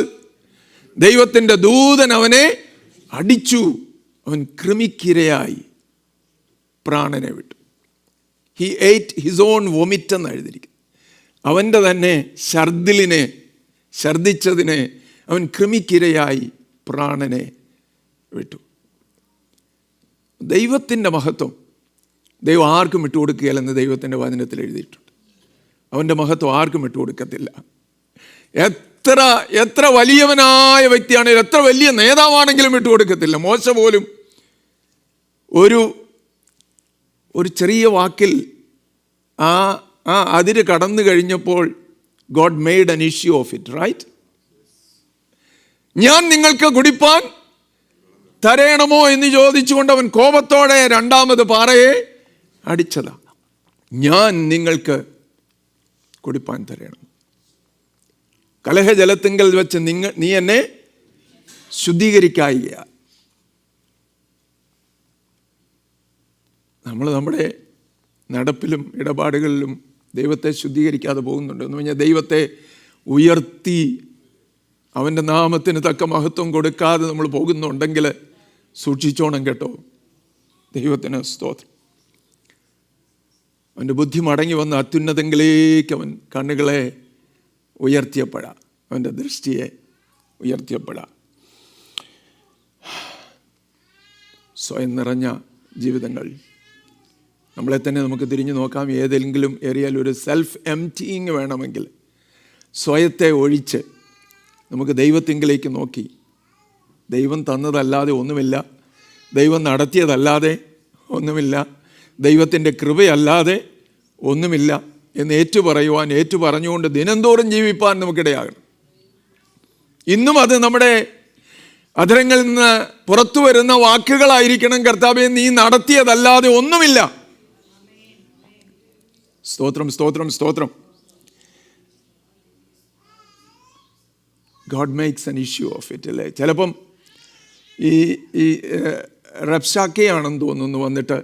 ദൈവത്തിൻ്റെ ദൂതൻ അവനെ അടിച്ചു, അവൻ കൃമിക്കിരയായി. പ്രാണനെ വിട്ടു. He eight his own vomit എന്ന് എഴുതിയിരിക്കുന്നു. അവൻ്റെ തന്നെ ഛർദ്ദിച്ചതിനെ അവൻ കൃമിക്കിരയായി പ്രാണനെ വിട്ടു. ദൈവത്തിൻ്റെ മഹത്വം ദൈവം ആർക്കും വിട്ടുകൊടുക്കുകയില്ലെന്ന് ദൈവത്തിൻ്റെ വചനത്തിൽ എഴുതിയിട്ടുണ്ട്. അവൻ്റെ മഹത്വം ആർക്കും വിട്ടുകൊടുക്കത്തില്ല. എത്ര വലിയവനായ വ്യക്തിയാണെങ്കിലും, എത്ര വലിയ നേതാവാണെങ്കിലും വിട്ടുകൊടുക്കത്തില്ല. മോശ പോലും ഒരു ചെറിയ വാക്കിൽ ആ അതിര് കടന്നു കഴിഞ്ഞപ്പോൾ God made an issue of it, right? ഞാൻ നിങ്ങൾക്ക് കുടിപ്പാൻ തരയണമോ എന്ന് ചോദിച്ചുകൊണ്ട് അവൻ കോപത്തോടെ രണ്ടാമത് പാറയെ അടിച്ചതാ. ഞാൻ നിങ്ങൾക്ക് കുടിപ്പാൻ തരയണം. കലഹജലത്തിങ്കൽ വെച്ച് നീ എന്നെ ശുദ്ധീകരിക്കുക. നമ്മൾ നമ്മുടെ നടപ്പിലും ഇടപാടുകളിലും ദൈവത്തെ ശുദ്ധീകരിക്കാതെ പോകുന്നുണ്ട്. എന്ന് പറഞ്ഞാൽ ദൈവത്തെ ഉയർത്തി അവൻ്റെ നാമത്തിന് തക്ക മഹത്വം കൊടുക്കാതെ നമ്മൾ പോകുന്നുണ്ടെങ്കിൽ സൂക്ഷിച്ചോണം കേട്ടോ. ദൈവത്തിന് സ്തോത്രം. അവൻ്റെ ബുദ്ധി മടങ്ങി വന്ന് അത്യുന്നതങ്ങളിലേക്ക് അവൻ കണ്ണുകളെ ഉയർത്തിയപ്പെടാം, അവൻ്റെ ദൃഷ്ടിയെ ഉയർത്തിയപ്പെടാം. സ്വയം നിറഞ്ഞ ജീവിതങ്ങൾ നമ്മളെ തന്നെ നമുക്ക് തിരിഞ്ഞു നോക്കാം. ഏതെങ്കിലും ഏരിയയിൽ ഒരു സെൽഫ് എംപ്റ്റിയിങ് വേണമെങ്കിൽ സ്വയത്തെ ഒഴിച്ച് നമുക്ക് ദൈവത്തിങ്കിലേക്ക് നോക്കി, ദൈവം തന്നതല്ലാതെ ഒന്നുമില്ല, ദൈവം നടത്തിയതല്ലാതെ ഒന്നുമില്ല, ദൈവത്തിൻ്റെ കൃപയല്ലാതെ ഒന്നുമില്ല എന്ന് ഏറ്റുപറഞ്ഞുകൊണ്ട് ദിനംതോറും ജീവിപ്പാൻ നമുക്കിടയാകണം. ഇന്നും അത് നമ്മുടെ അധരങ്ങളിൽ നിന്ന് പുറത്തു വരുന്ന വാക്കുകളായിരിക്കണം. കർത്താവേ, നീ നടത്തിയതല്ലാതെ ഒന്നുമില്ല. സ്തോത്രം, സ്തോത്രം, സ്തോത്രം. God makes an issue of it, അല്ലേ? ചിലപ്പം ഈ റബ്ഷാക്കെയാണെന്ന് തോന്നുന്നു വന്നിട്ട്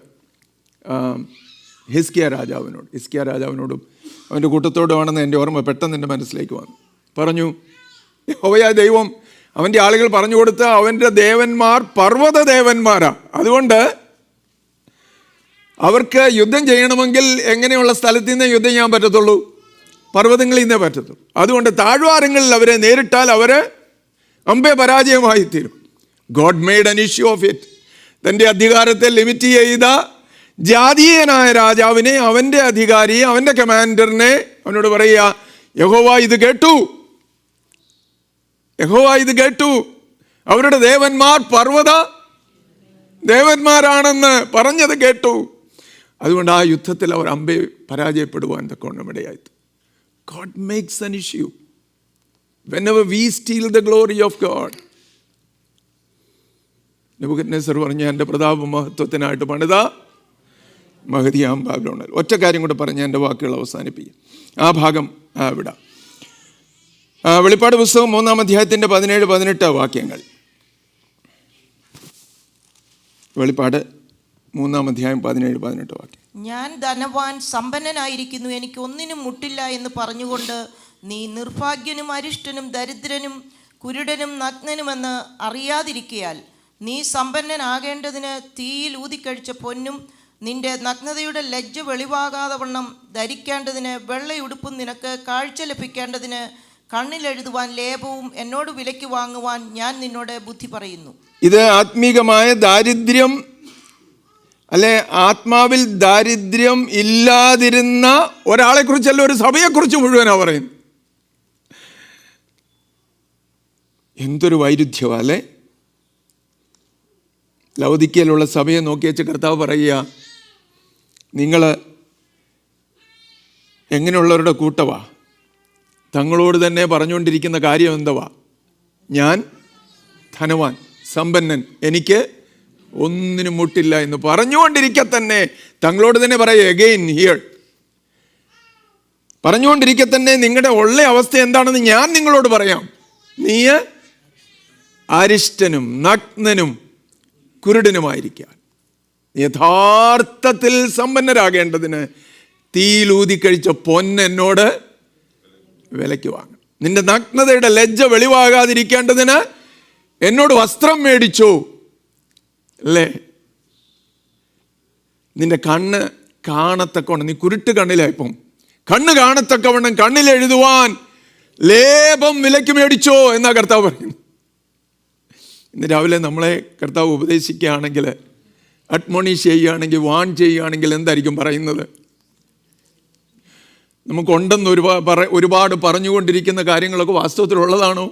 ഹിസ്കിയ രാജാവിനോടും അവൻ്റെ കൂട്ടത്തോടുമാണെന്ന് എൻ്റെ ഓർമ്മ പെട്ടെന്ന് എൻ്റെ മനസ്സിലേക്ക് വന്നു. പറഞ്ഞു, യഹോവയായ ദൈവം അവൻ്റെ ആളുകൾ പറഞ്ഞു കൊടുത്ത അവൻ്റെ ദേവന്മാർ പർവ്വത ദേവന്മാരാ. അതുകൊണ്ട് അവർക്ക് യുദ്ധം ചെയ്യണമെങ്കിൽ എങ്ങനെയുള്ള സ്ഥലത്ത് നിന്നേ യുദ്ധം ചെയ്യാൻ പറ്റത്തുള്ളൂ? പർവ്വതങ്ങളിൽ നിന്നേ പറ്റത്തുള്ളൂ. അതുകൊണ്ട് താഴ്വാരങ്ങളിൽ അവരെ നേരിട്ടാൽ അവർ അമ്പേ പരാജയമായി തീരും. God made an issue of it. തൻ്റെ അധികാരത്തെ ലിമിറ്റ് ചെയ്ത ജാതീയനായ രാജാവിനെ, അവൻ്റെ അധികാരിയെ, അവൻ്റെ കമാൻഡറിനെ അവനോട് പറയുക, യഹോവ ഇത് കേട്ടു, അവരുടെ ദേവന്മാർ പർവ്വത ദേവന്മാരാണെന്ന് പറഞ്ഞത് കേട്ടു. അതുകൊണ്ട് ആ യുദ്ധത്തിൽ അവർ അമ്പേ പരാജയപ്പെടുവാൻ തക്കവണ്ണം ഇടയായി. God makes an issue whenever we steal the glory of God. Nebuchadnezzar പറഞ്ഞ എൻ്റെ പ്രതാപ മഹത്വത്തിനായിട്ട് പണിത മഹതിയാം ബാബിലോണിൽ. ഒറ്റ കാര്യം കൂടെ പറഞ്ഞ് എൻ്റെ വാക്കുകൾ അവസാനിപ്പിക്കും. ആ ഭാഗം വിടാം. വെളിപ്പാട് പുസ്തകം 3-ാം അധ്യായത്തിൻ്റെ 17-18 വാക്യങ്ങൾ. വെളിപ്പാട് 3-ാം അധ്യായം 17-18 വാക്യം. ഞാൻ ധനവാൻ സമ്പന്നനായിരിക്കുന്നു, എനിക്ക് ഒന്നിനും മുട്ടില്ല എന്ന് പറഞ്ഞുകൊണ്ട് നീ നിർഭാഗ്യനും അരിഷ്ടനും ദരിദ്രനും കുരുടനും നഗ്നനുമെന്ന് അറിയാതിരിക്കയാൽ നീ സമ്പന്നനാകേണ്ടതിന് തീയിൽ ഊതിക്കഴിച്ച പൊന്നും നിന്റെ നഗ്നതയുടെ ലജ്ജ വെളിവാകാതെ വണ്ണം ധരിക്കേണ്ടതിന് വെള്ളയുടുപ്പും നിനക്ക് കാഴ്ച ലഭിക്കേണ്ടതിന് കണ്ണിലെഴുതുവാൻ ലേപവും എന്നോട് വിലയ്ക്ക് വാങ്ങുവാൻ ഞാൻ നിന്നോട് ബുദ്ധി പറയുന്നു. ഇത് ആത്മീകമായ ദാരിദ്ര്യം, അല്ലെ ആത്മാവിൽ ദാരിദ്ര്യം ഇല്ലാതിരുന്ന ഒരാളെ കുറിച്ചല്ല, ഒരു സഭയെക്കുറിച്ച് മുഴുവനാ പറയുന്നു. എന്തൊരു വൈരുദ്ധ്യമാ അല്ലേ? ലൗദിക്കയിലുള്ള സഭയെ നോക്കി വെച്ച് കർത്താവ് പറയുക, നിങ്ങൾ എങ്ങനെയുള്ളവരുടെ കൂട്ടവാ? തങ്ങളോട് തന്നെ പറഞ്ഞുകൊണ്ടിരിക്കുന്ന കാര്യം എന്തുവാ? ഞാൻ ധനവാൻ സമ്പന്നൻ, എനിക്ക് ഒന്നിനും മുട്ടില്ല എന്ന് പറഞ്ഞുകൊണ്ടിരിക്കെ തന്നെ തങ്ങളോട് തന്നെ പറയുക. അഗെയിൻ ഹിയർ പറഞ്ഞുകൊണ്ടിരിക്കെ തന്നെ നിങ്ങളുടെ ഉള്ള അവസ്ഥ എന്താണെന്ന് ഞാൻ നിങ്ങളോട് പറയാം. നീ അരിഷ്ടനും നഗ്നനും കുരുടനുമായിരിക്കാൻ യഥാർത്ഥത്തിൽ സമ്പന്നരാകേണ്ടതിന് തീയിലൂതി കഴിച്ച പൊന്നെന്നോട് വിലയ്ക്ക് വാങ്ങണം. നിന്റെ നഗ്നതയുടെ ലജ്ജ വെളിവാകാതിരിക്കേണ്ടതിന് എന്നോട് വസ്ത്രം മേടിച്ചു, അല്ലേ? നിന്റെ കണ്ണ് കാണത്തക്കവണ്ണം, നീ കുരുട്ട് കണ്ണിലായിപ്പം, കണ്ണ് കാണത്തക്കവണ്ണം കണ്ണിലെഴുതുവാൻ ലേപം വിലയ്ക്ക് മേടിച്ചോ എന്നാ കർത്താവ് പറയുന്നു. ഇന്ന് രാവിലെ നമ്മളെ കർത്താവ് ഉപദേശിക്കുകയാണെങ്കിൽ, അഡ്മോണിഷ് ചെയ്യുകയാണെങ്കിൽ, വാൺ ചെയ്യുകയാണെങ്കിൽ എന്തായിരിക്കും പറയുന്നത്? നമുക്കുണ്ടെന്ന് ഒരുപാട് പറഞ്ഞുകൊണ്ടിരിക്കുന്ന കാര്യങ്ങളൊക്കെ വാസ്തവത്തിലുള്ളതാണോ?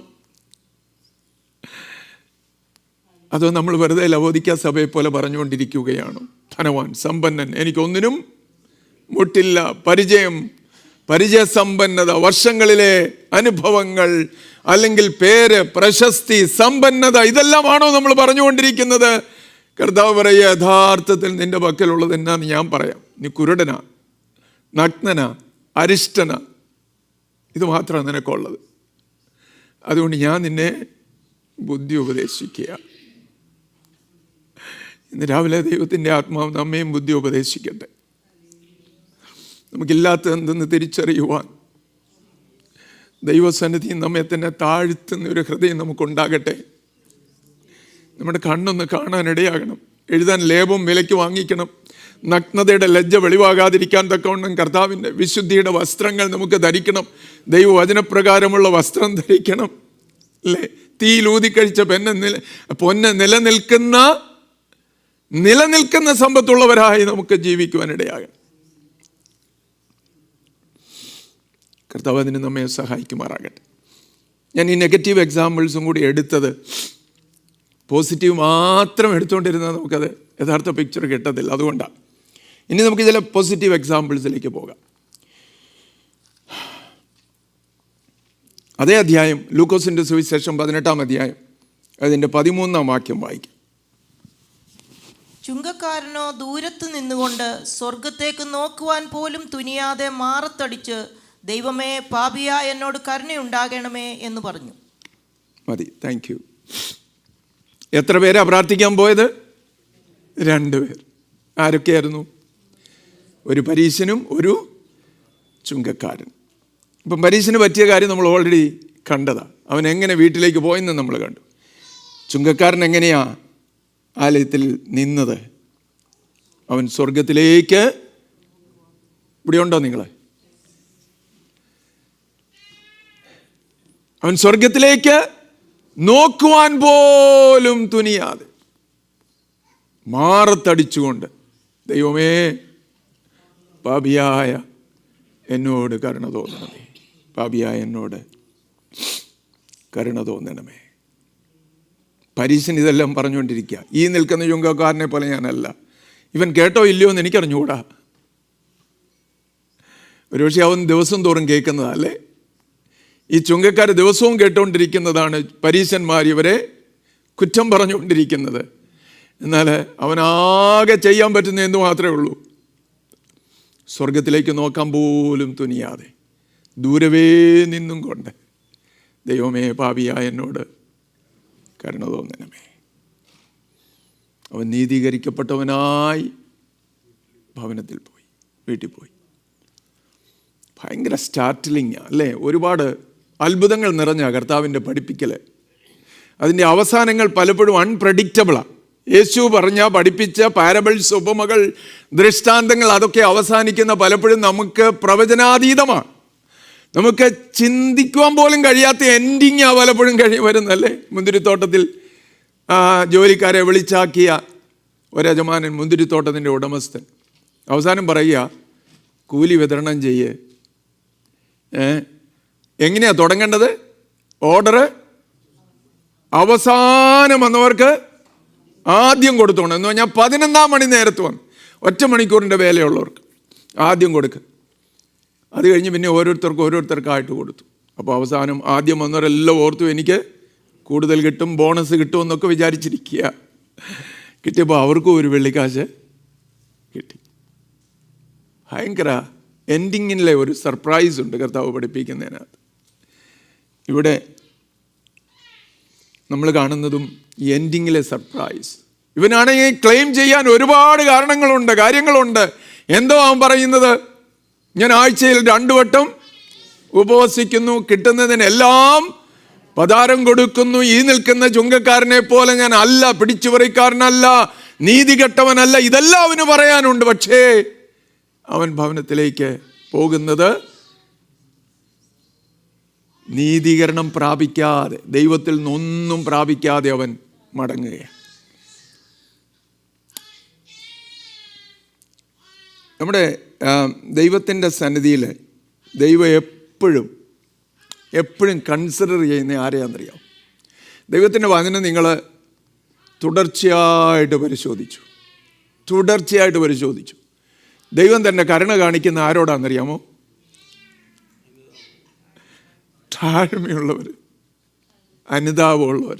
അതോ നമ്മൾ വെറുതെ ലവോദിക്ക സഭയെ പോലെ പറഞ്ഞുകൊണ്ടിരിക്കുകയാണോ? ധനവാൻ, സമ്പന്നൻ, എനിക്കൊന്നിനും മുട്ടില്ല, പരിചയസമ്പന്നത, വർഷങ്ങളിലെ അനുഭവങ്ങൾ, അല്ലെങ്കിൽ പേര്, പ്രശസ്തി, സമ്പന്നത, ഇതെല്ലാമാണോ നമ്മൾ പറഞ്ഞുകൊണ്ടിരിക്കുന്നത്? കർത്താവ് പറയുക, യഥാർത്ഥത്തിൽ നിന്റെ പക്കലുള്ളത് എന്നാന്ന് ഞാൻ പറയാം. നീ കുരുടനാ, നഗ്നനാ, അരിഷ്ടനാ, ഇത് മാത്രമാണ് നിനക്കുള്ളത്. അതുകൊണ്ട് ഞാൻ നിന്നെ ബുദ്ധി ഉപദേശിക്കുക. ഇന്ന് രാവിലെ ദൈവത്തിൻ്റെ ആത്മാവ് നമ്മയും ബുദ്ധി ഉപദേശിക്കട്ടെ. നമുക്കില്ലാത്ത എന്തെന്ന് തിരിച്ചറിയുവാൻ ദൈവസന്നിധിയിൽ നമ്മെ തന്നെ താഴ്ത്തുന്ന ഒരു ഹൃദയം നമുക്കുണ്ടാകട്ടെ. നമ്മുടെ കണ്ണൊന്ന് കാണാനിടയാകണം. എഴുതാൻ ലേപം വിലയ്ക്ക് വാങ്ങിക്കണം. നഗ്നതയുടെ ലജ്ജ വെളിവാകാതിരിക്കാൻ തക്കവണ്ണം കർത്താവിൻ്റെ വിശുദ്ധിയുടെ വസ്ത്രങ്ങൾ നമുക്ക് ധരിക്കണം. ദൈവവചനപ്രകാരമുള്ള വസ്ത്രം ധരിക്കണം. അല്ലേ? തീയിലൂതിക്കഴിച്ച പൊന്ന് നിലനിൽക്കുന്ന സമ്പത്തുള്ളവരായി നമുക്ക് ജീവിക്കുവാനിടയാകണം. കർത്താവ് അതിന് നമ്മെ സഹായിക്കുമാറാകട്ടെ. ഞാൻ ഈ നെഗറ്റീവ് എക്സാമ്പിൾസും കൂടി എടുത്തത്, പോസിറ്റീവ് മാത്രം എടുത്തുകൊണ്ടിരുന്നാൽ നമുക്കത് യഥാർത്ഥ പിക്ചർ കിട്ടത്തില്ല. അതുകൊണ്ടാണ്. ഇനി നമുക്ക് ചില പോസിറ്റീവ് എക്സാമ്പിൾസിലേക്ക് പോകാം. അതേ അധ്യായം, ലൂക്കോസിൻ്റെ സുവിശേഷം 18-ാം അധ്യായം, അതിൻ്റെ 13-ാം വാക്യം വായിക്കും. ചുങ്കക്കാരനോ ദൂരത്ത് നിന്നുകൊണ്ട് സ്വർഗത്തേക്ക് നോക്കുവാൻ പോലും തുനിയാതെ മാറത്തടിച്ച്, ദൈവമേ, പാപിയാ, എന്നോട് കരുണയുണ്ടാകണമേ എന്ന് പറഞ്ഞു. മതി, താങ്ക് യു. എത്ര പേരാ പ്രാർത്ഥിക്കാൻ പോയത്? 2 പേർ. ആരൊക്കെയായിരുന്നു? ഒരു പരീശനും ഒരു ചുങ്കക്കാരൻ. ഇപ്പം പരീശന് പറ്റിയ കാര്യം നമ്മൾ ഓൾറെഡി കണ്ടതാണ്. അവൻ എങ്ങനെ വീട്ടിലേക്ക് പോയെന്ന് നമ്മൾ കണ്ടു. ചുങ്കക്കാരൻ എങ്ങനെയാ ആലയത്തിൽ നിന്നത്? അവൻ സ്വർഗത്തിലേക്ക്, ഇവിടെ ഉണ്ടോ നിങ്ങൾ? അവൻ സ്വർഗത്തിലേക്ക് നോക്കുവാൻ പോലും തുനിയാതെ മാറത്തടിച്ചുകൊണ്ട്, ദൈവമേ, പാപിയായ എന്നോട് കരുണ തോന്നണമേ, പാപിയായ എന്നോട് കരുണ തോന്നണമേ. പരീശൻ ഇതെല്ലാം പറഞ്ഞുകൊണ്ടിരിക്കുക. ഈ നിൽക്കുന്ന ചുങ്കക്കാരനെ പോലെ ഞാനല്ല. ഇവൻ കേട്ടോ ഇല്ലയോ എന്ന് എനിക്കറിഞ്ഞുകൂടാ. ഒരുപക്ഷെ അവൻ ദിവസം തോറും കേൾക്കുന്നതല്ലേ? ഈ ചുങ്കക്കാർ ദിവസവും കേട്ടുകൊണ്ടിരിക്കുന്നതാണ് പരീശന്മാർ ഇവരെ കുറ്റം പറഞ്ഞുകൊണ്ടിരിക്കുന്നത്. എന്നാൽ അവനാകെ ചെയ്യാൻ പറ്റുന്ന എന്തു മാത്രമേ ഉള്ളൂ? സ്വർഗത്തിലേക്ക് നോക്കാൻ പോലും തുനിയാതെ ദൂരവേ നിന്നും കൊണ്ട്, ദൈവമേ, പാപിയായ എന്നോട് കരുണ തോന്നണമേ. അവൻ നീതീകരിക്കപ്പെട്ടവനായി ഭവനത്തിൽ പോയി, വീട്ടിൽ പോയി. ഭയങ്കര സ്റ്റാർട്ടിലിംഗ് അല്ലേ? ഒരുപാട് അത്ഭുതങ്ങൾ നിറഞ്ഞ കർത്താവിൻ്റെ പഠിപ്പിക്കൽ. അതിൻ്റെ അവസാനങ്ങൾ പലപ്പോഴും അൺപ്രഡിക്റ്റബിളാണ്. യേശു പഠിപ്പിച്ച പാരബിൾസ്, ഉപമകൾ, ദൃഷ്ടാന്തങ്ങൾ, അതൊക്കെ അവസാനിക്കുന്ന പലപ്പോഴും നമുക്ക് പ്രവചനാതീതമാണ്. നമുക്ക് ചിന്തിക്കുവാൻ പോലും കഴിയാത്ത എൻഡിങ് പലപ്പോഴും വരുന്നല്ലേ? മുന്തിരിത്തോട്ടത്തിൽ ജോലിക്കാരെ വിളിച്ചാക്കിയ ഒരു യജമാനൻ, മുന്തിരിത്തോട്ടത്തിൻ്റെ ഉടമസ്ഥൻ, അവസാനം പറയുക, കൂലി വിതരണം ചെയ്യേ. എങ്ങനെയാണ് തുടങ്ങേണ്ടത്? ഓർഡർ അവസാനം വന്നവർക്ക് ആദ്യം കൊടുത്തോണം എന്ന് പറഞ്ഞാൽ 11-ാം മണി നേരത്ത് വന്ന് 1 മണിക്കൂറിൻ്റെ വേലയുള്ളവർക്ക് ആദ്യം കൊടുക്കുക. അത് കഴിഞ്ഞ് പിന്നെ ഓരോരുത്തർക്കായിട്ട് കൊടുത്തു. അപ്പോൾ അവസാനം ആദ്യം വന്നവരെല്ലാം ഓർത്തു, എനിക്ക് കൂടുതൽ കിട്ടും, ബോണസ് കിട്ടുമെന്നൊക്കെ വിചാരിച്ചിരിക്കുക. കിട്ടിയപ്പോൾ അവർക്കും ഒരു വെള്ളിക്കാശ് കിട്ടി. ഭയങ്കര എൻഡിങ്ങിലെ ഒരു സർപ്രൈസ് ഉണ്ട് കർത്താവ് പഠിപ്പിക്കുന്നതിനകത്ത്. ഇവിടെ നമ്മൾ കാണുന്നതും ഈ എൻഡിങ്ങിലെ സർപ്രൈസ്. ഇവനാണെങ്കിൽ ക്ലെയിം ചെയ്യാൻ ഒരുപാട് കാര്യങ്ങളുണ്ട്. എന്തോ അവൻ പറയുന്നത്? ഞാൻ ആഴ്ചയിൽ 2 വട്ടം ഉപവസിക്കുന്നു, കിട്ടുന്നതിനെല്ലാം പതാരം കൊടുക്കുന്നു. ഈ നിൽക്കുന്ന ചുങ്കക്കാരനെ പോലെ ഞാൻ അല്ല, പിടിച്ചുപറിക്കാരനല്ല, നീതി കെട്ടവനല്ല, ഇതെല്ലാം അവന് പറയാനുണ്ട്. പക്ഷേ അവൻ ഭവനത്തിലേക്ക് പോകുന്നത് നീതീകരണം പ്രാപിക്കാതെ, ദൈവത്തിൽ നിന്നൊന്നും പ്രാപിക്കാതെ അവൻ മടങ്ങുകയാണ്. നമ്മുടെ ദൈവത്തിൻ്റെ സന്നിധിയിൽ ദൈവം എപ്പോഴും കൺസിഡർ ചെയ്യുന്ന ആരെയാണെന്നറിയാം? ദൈവത്തിൻ്റെ വചനം നിങ്ങൾ തുടർച്ചയായിട്ട് പരിശോധിച്ചു. ദൈവം തന്നെ കരുണ കാണിക്കുന്ന ആരോടാണെന്നറിയാമോ? താഴ്മയുള്ളവർ, അനുതാപമുള്ളവർ,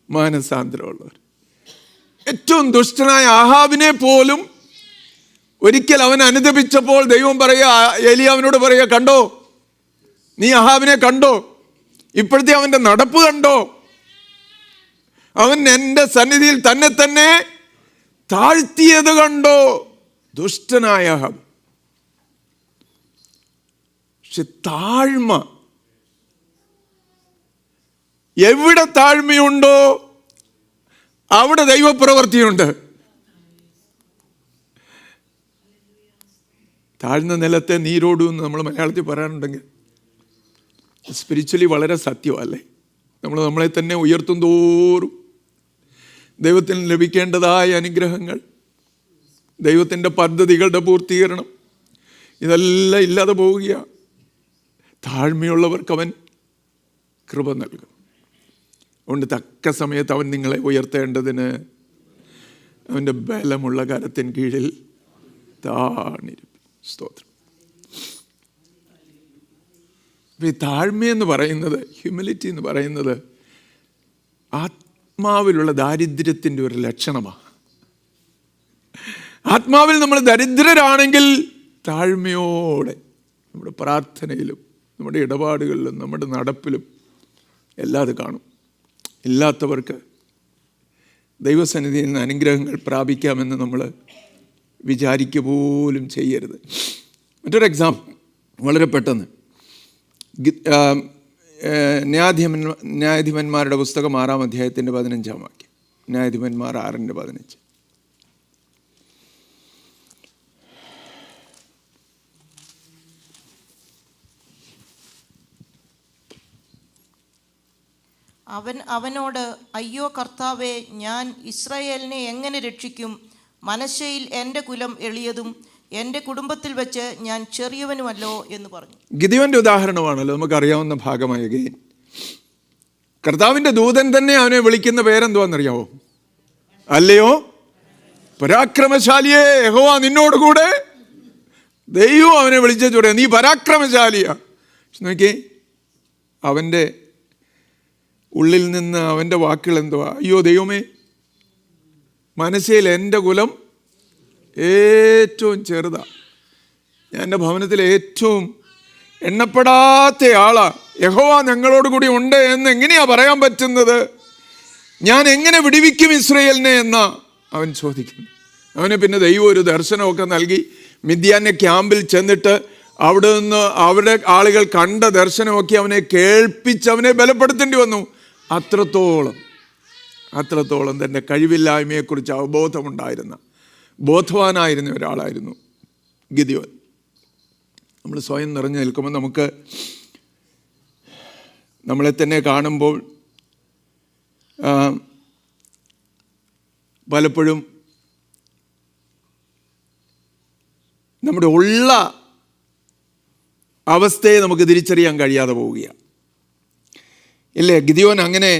മാനസാന്തരമുള്ളവർ. ഏറ്റവും ദുഷ്ടനായ ആഹാബിനെ പോലും ഒരിക്കൽ അവൻ അനുതപിച്ചപ്പോൾ ദൈവം പറയുക, ഏലിയാവിനോട് പറയുക, കണ്ടോ, നീ ആഹാബിനെ കണ്ടോ? ഇപ്പോഴത്തെ അവൻ്റെ നടപ്പ് കണ്ടോ? അവൻ എൻ്റെ സന്നിധിയിൽ തന്നെ താഴ്ത്തിയത് കണ്ടോ? ദുഷ്ടനായ ആഹാബ്. പക്ഷെ താഴ്മ, എവിടെ താഴ്മയുണ്ടോ അവിടെ ദൈവപ്രവൃത്തിയുണ്ട്. താഴ്ന്ന നിലത്തെ നീരോടു എന്ന് നമ്മൾ മലയാളത്തിൽ പറയാനുണ്ടെങ്കിൽ സ്പിരിച്വലി വളരെ സത്യമല്ലേ? നമ്മളെ തന്നെ ഉയർത്തും തോറും ദൈവത്തിന് ലഭിക്കേണ്ടതായ അനുഗ്രഹങ്ങൾ, ദൈവത്തിൻ്റെ പദ്ധതികളുടെ പൂർത്തീകരണം, ഇതെല്ലാം ഇല്ലാതെ പോവുകയാണ്. താഴ്മയുള്ളവർക്ക് അവൻ കൃപ നൽകും. അതുകൊണ്ട് തക്ക സമയത്ത് അവൻ നിങ്ങളെ ഉയർത്തേണ്ടതിന് അവൻ്റെ ബലമുള്ള കരത്തിൻ കീഴിൽ താണിരിക്കും. സ്തോത്രം. ഈ താഴ്മയെന്ന് പറയുന്നത്, ഹ്യൂമിലിറ്റി എന്ന് പറയുന്നത് ആത്മാവിലുള്ള ദാരിദ്ര്യത്തിൻ്റെ ഒരു ലക്ഷണമാണ്. ആത്മാവിൽ നമ്മൾ ദരിദ്രരാണെങ്കിൽ താഴ്മയോടെ നമ്മുടെ പ്രാർത്ഥനയിലും നമ്മുടെ ഇടപാടുകളിലും നമ്മുടെ നടപ്പിലും എല്ലാം അത് കാണും. ഇല്ലാത്തവർക്ക് ദൈവസന്നിധിയിൽ നിന്ന് അനുഗ്രഹങ്ങൾ പ്രാപിക്കാമെന്ന് നമ്മൾ വിചാരിക്കുക പോലും ചെയ്യരുത്. മറ്റൊരു എക്സാമ്പിൾ വളരെ പെട്ടെന്ന്, ന്യായാധിപന്മാരുടെ പുസ്തകം 6-ാം അധ്യായത്തിൻ്റെ 15-ാം വാക്യം. ന്യായാധിപന്മാർ 6:15. അവനോട്, അയ്യോ കർത്താവേ, ഞാൻ ഇസ്രായേലിനെ എങ്ങനെ രക്ഷിക്കും? മനശ്ശെയിൽ എൻ്റെ കുലം എളിയതും എൻ്റെ കുടുംബത്തിൽ വെച്ച് ഞാൻ ചെറിയവനുമല്ലോ എന്ന് പറഞ്ഞു. ഗിദെയോന്റെ ഉദാഹരണമാണല്ലോ നമുക്കറിയാവുന്ന ഭാഗമായ ഗെയിൻ. കർത്താവിൻ്റെ ദൂതൻ തന്നെ അവനെ വിളിക്കുന്ന പേരെന്തുവാണെന്നറിയാവോ? അല്ലയോ പരാക്രമശാലിയെ, യഹോവ നിന്നോട് കൂടെ. ദൈവം അവനെ വിളിച്ചു പറയാം, നീ പരാക്രമശാലിയാ. നോക്കിയേ, അവൻ്റെ ഉള്ളിൽ നിന്ന് അവൻ്റെ വാക്കുകൾ എന്തുവാ? അയ്യോ ദൈവമേ, മനശ്ശെയിൽ എൻ്റെ കുലം ഏറ്റവും ചെറുതാ, ഞാൻ എൻ്റെ ഭവനത്തിലെ ഏറ്റവും എണ്ണപ്പെടാത്ത ആളാ, യഹോവ ഞങ്ങളോട് കൂടി ഉണ്ട് എന്ന് എങ്ങനെയാ പറയാൻ പറ്റുന്നത്? ഞാൻ എങ്ങനെ വിടുവിക്കും ഇസ്രായേലിനെ എന്നാ അവൻ ചോദിക്കുന്നു. അവന് പിന്നെ ദൈവം ഒരു ദർശനമൊക്കെ നൽകി. മിദ്യാന്റെ ക്യാമ്പിൽ ചെന്നിട്ട് അവിടെ നിന്ന് അവിടെ ആളുകൾ കണ്ട ദർശനമൊക്കെ അവനെ കേൾപ്പിച്ച് അവനെ ബലപ്പെടുത്തേണ്ടി വന്നു. അത്രത്തോളം തൻ്റെ കഴിവില്ലായ്മയെക്കുറിച്ച് അവബോധമുണ്ടായിരുന്ന, ബോധവാനായിരുന്ന ഒരാളായിരുന്നു ഗിദെയോൻ. നമ്മൾ സ്വയം നിറഞ്ഞു നിൽക്കുമ്പോൾ നമുക്ക് നമ്മളെ തന്നെ കാണുമ്പോൾ പലപ്പോഴും നമ്മുടെ ഉള്ള അവസ്ഥയെ നമുക്ക് തിരിച്ചറിയാൻ കഴിയാതെ പോവുകയാണ്. ഇല്ലേ, ഗിദെയോൻ അങ്ങനെ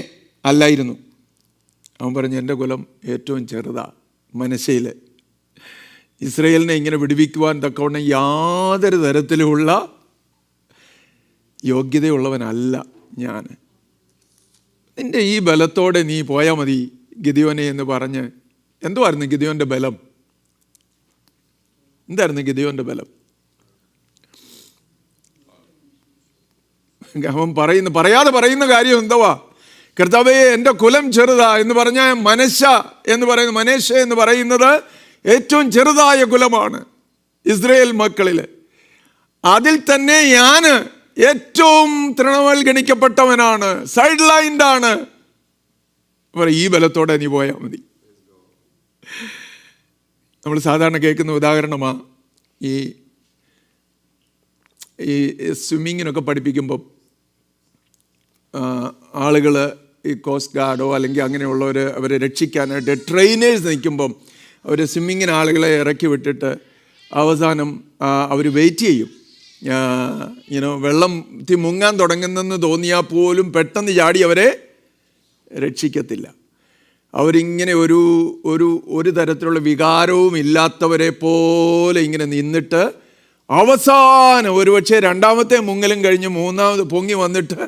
അല്ലായിരുന്നു. അവൻ പറഞ്ഞു, എൻ്റെ കുലം ഏറ്റവും ചെറുതാ, മനശ്ശെയിൽ ഇസ്രായേലിനെ ഇങ്ങനെ വിടുവിക്കുവാൻ തക്കവണ്ണം യാതൊരു തരത്തിലുമുള്ള യോഗ്യതയുള്ളവനല്ല ഞാൻ. നിൻ്റെ ഈ ബലത്തോടെ നീ പോയാൽ മതി ഗിദെയോനെ എന്ന് പറഞ്ഞ്. എന്തുവായിരുന്നു ഗിദെയോൻ്റെ ബലം? എന്തായിരുന്നു ഗിദെയോൻ്റെ ബലം? അവൻ പറയാതെ പറയുന്ന കാര്യം എന്തുവാ? കർത്താവേ, എൻ്റെ കുലം ചെറുതാ എന്ന് പറഞ്ഞാൽ മനശ്ശെ എന്ന് പറയുന്നത് ഏറ്റവും ചെറുതായ കുലമാണ് ഇസ്രായേൽ മക്കളിൽ. അതിൽ തന്നെ ഞാൻ ഏറ്റവും തൃണവൽഗണിക്കപ്പെട്ടവനാണ്, സൈഡ് ലൈൻഡാണ്. ഈ ബലത്തോടെ നീ പോയാൽ മതി. നമ്മൾ സാധാരണ കേൾക്കുന്ന ഉദാഹരണമാണ് ഈ സ്വിമ്മിങ്ങിനൊക്കെ പഠിപ്പിക്കുമ്പം ആളുകൾ ഈ കോസ്റ്റ് ഗാർഡോ അല്ലെങ്കിൽ അങ്ങനെയുള്ളവർ അവരെ രക്ഷിക്കാനായിട്ട് ട്രെയിനേഴ്സ് നിൽക്കുമ്പം അവർ സ്വിമ്മിങ്ങിന് ആളുകളെ ഇറക്കി വിട്ടിട്ട് അവസാനം അവർ വെയിറ്റ് ചെയ്യും. വെള്ളത്തിൽ മുങ്ങാൻ തുടങ്ങുന്നെന്ന് തോന്നിയാൽ പോലും പെട്ടെന്ന് ചാടി അവരെ രക്ഷിക്കത്തില്ല. അവരിങ്ങനെ ഒരു തരത്തിലുള്ള വികാരവും ഇല്ലാത്തവരെ പോലെ ഇങ്ങനെ നിന്നിട്ട് അവസാനം ഒരുപക്ഷെ രണ്ടാമത്തെ മുങ്ങലും കഴിഞ്ഞ് മൂന്നാമത് പൊങ്ങി വന്നിട്ട്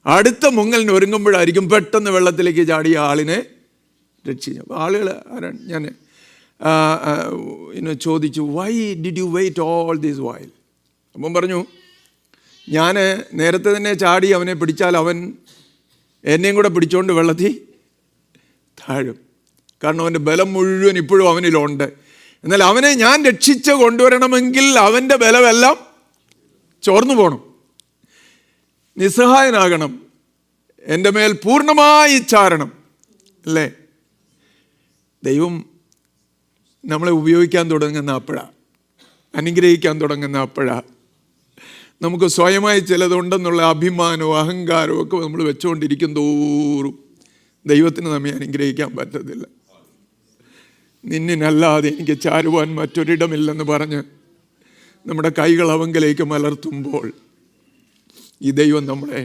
അടുത്ത മുങ്ങലിന് ഒരുങ്ങുമ്പോഴായിരിക്കും പെട്ടെന്ന് വെള്ളത്തിലേക്ക് ചാടിയ ആളിനെ രക്ഷിക്കും. ആളുകൾ ആരാണ്? ഞാൻ ചോദിച്ചു, why did you wait all these while? അപ്പം പറഞ്ഞു, ഞാൻ നേരത്തെ തന്നെ ചാടി അവനെ പിടിച്ചാൽ അവൻ എന്നെയും കൂടെ പിടിച്ചുകൊണ്ട് വെള്ളത്തിൽ താഴും. കാരണം അവൻ്റെ ബലം മുഴുവൻ ഇപ്പോഴും അവനിലുണ്ട്. എന്നാൽ അവനെ ഞാൻ രക്ഷിച്ച് കൊണ്ടുവരണമെങ്കിൽ അവൻ്റെ ബലമെല്ലാം ചോർന്നു പോകണം, നിസ്സഹായനാകണം, എൻ്റെ മേൽ പൂർണ്ണമായി ചാരണം. അല്ലേ? ദൈവം നമ്മളെ ഉപയോഗിക്കാൻ തുടങ്ങുന്ന അപ്പോഴാണ്, അനുഗ്രഹിക്കാൻ തുടങ്ങുന്ന അപ്പോഴാണ്. നമുക്ക് സ്വയമായി ചിലതുണ്ടെന്നുള്ള അഭിമാനവും അഹങ്കാരവും ഒക്കെ നമ്മൾ വെച്ചുകൊണ്ടിരിക്കും തോറും ദൈവത്തിന് നമ്മെ അനുഗ്രഹിക്കാൻ പറ്റത്തില്ല. നിന്നിനല്ലാതെ എനിക്ക് ചാരുവാൻ മറ്റൊരിടമില്ലെന്ന് പറഞ്ഞ് നമ്മുടെ കൈകൾ അവങ്കിലേക്ക് മലർത്തുമ്പോൾ ഈ ദൈവം നമ്മളെ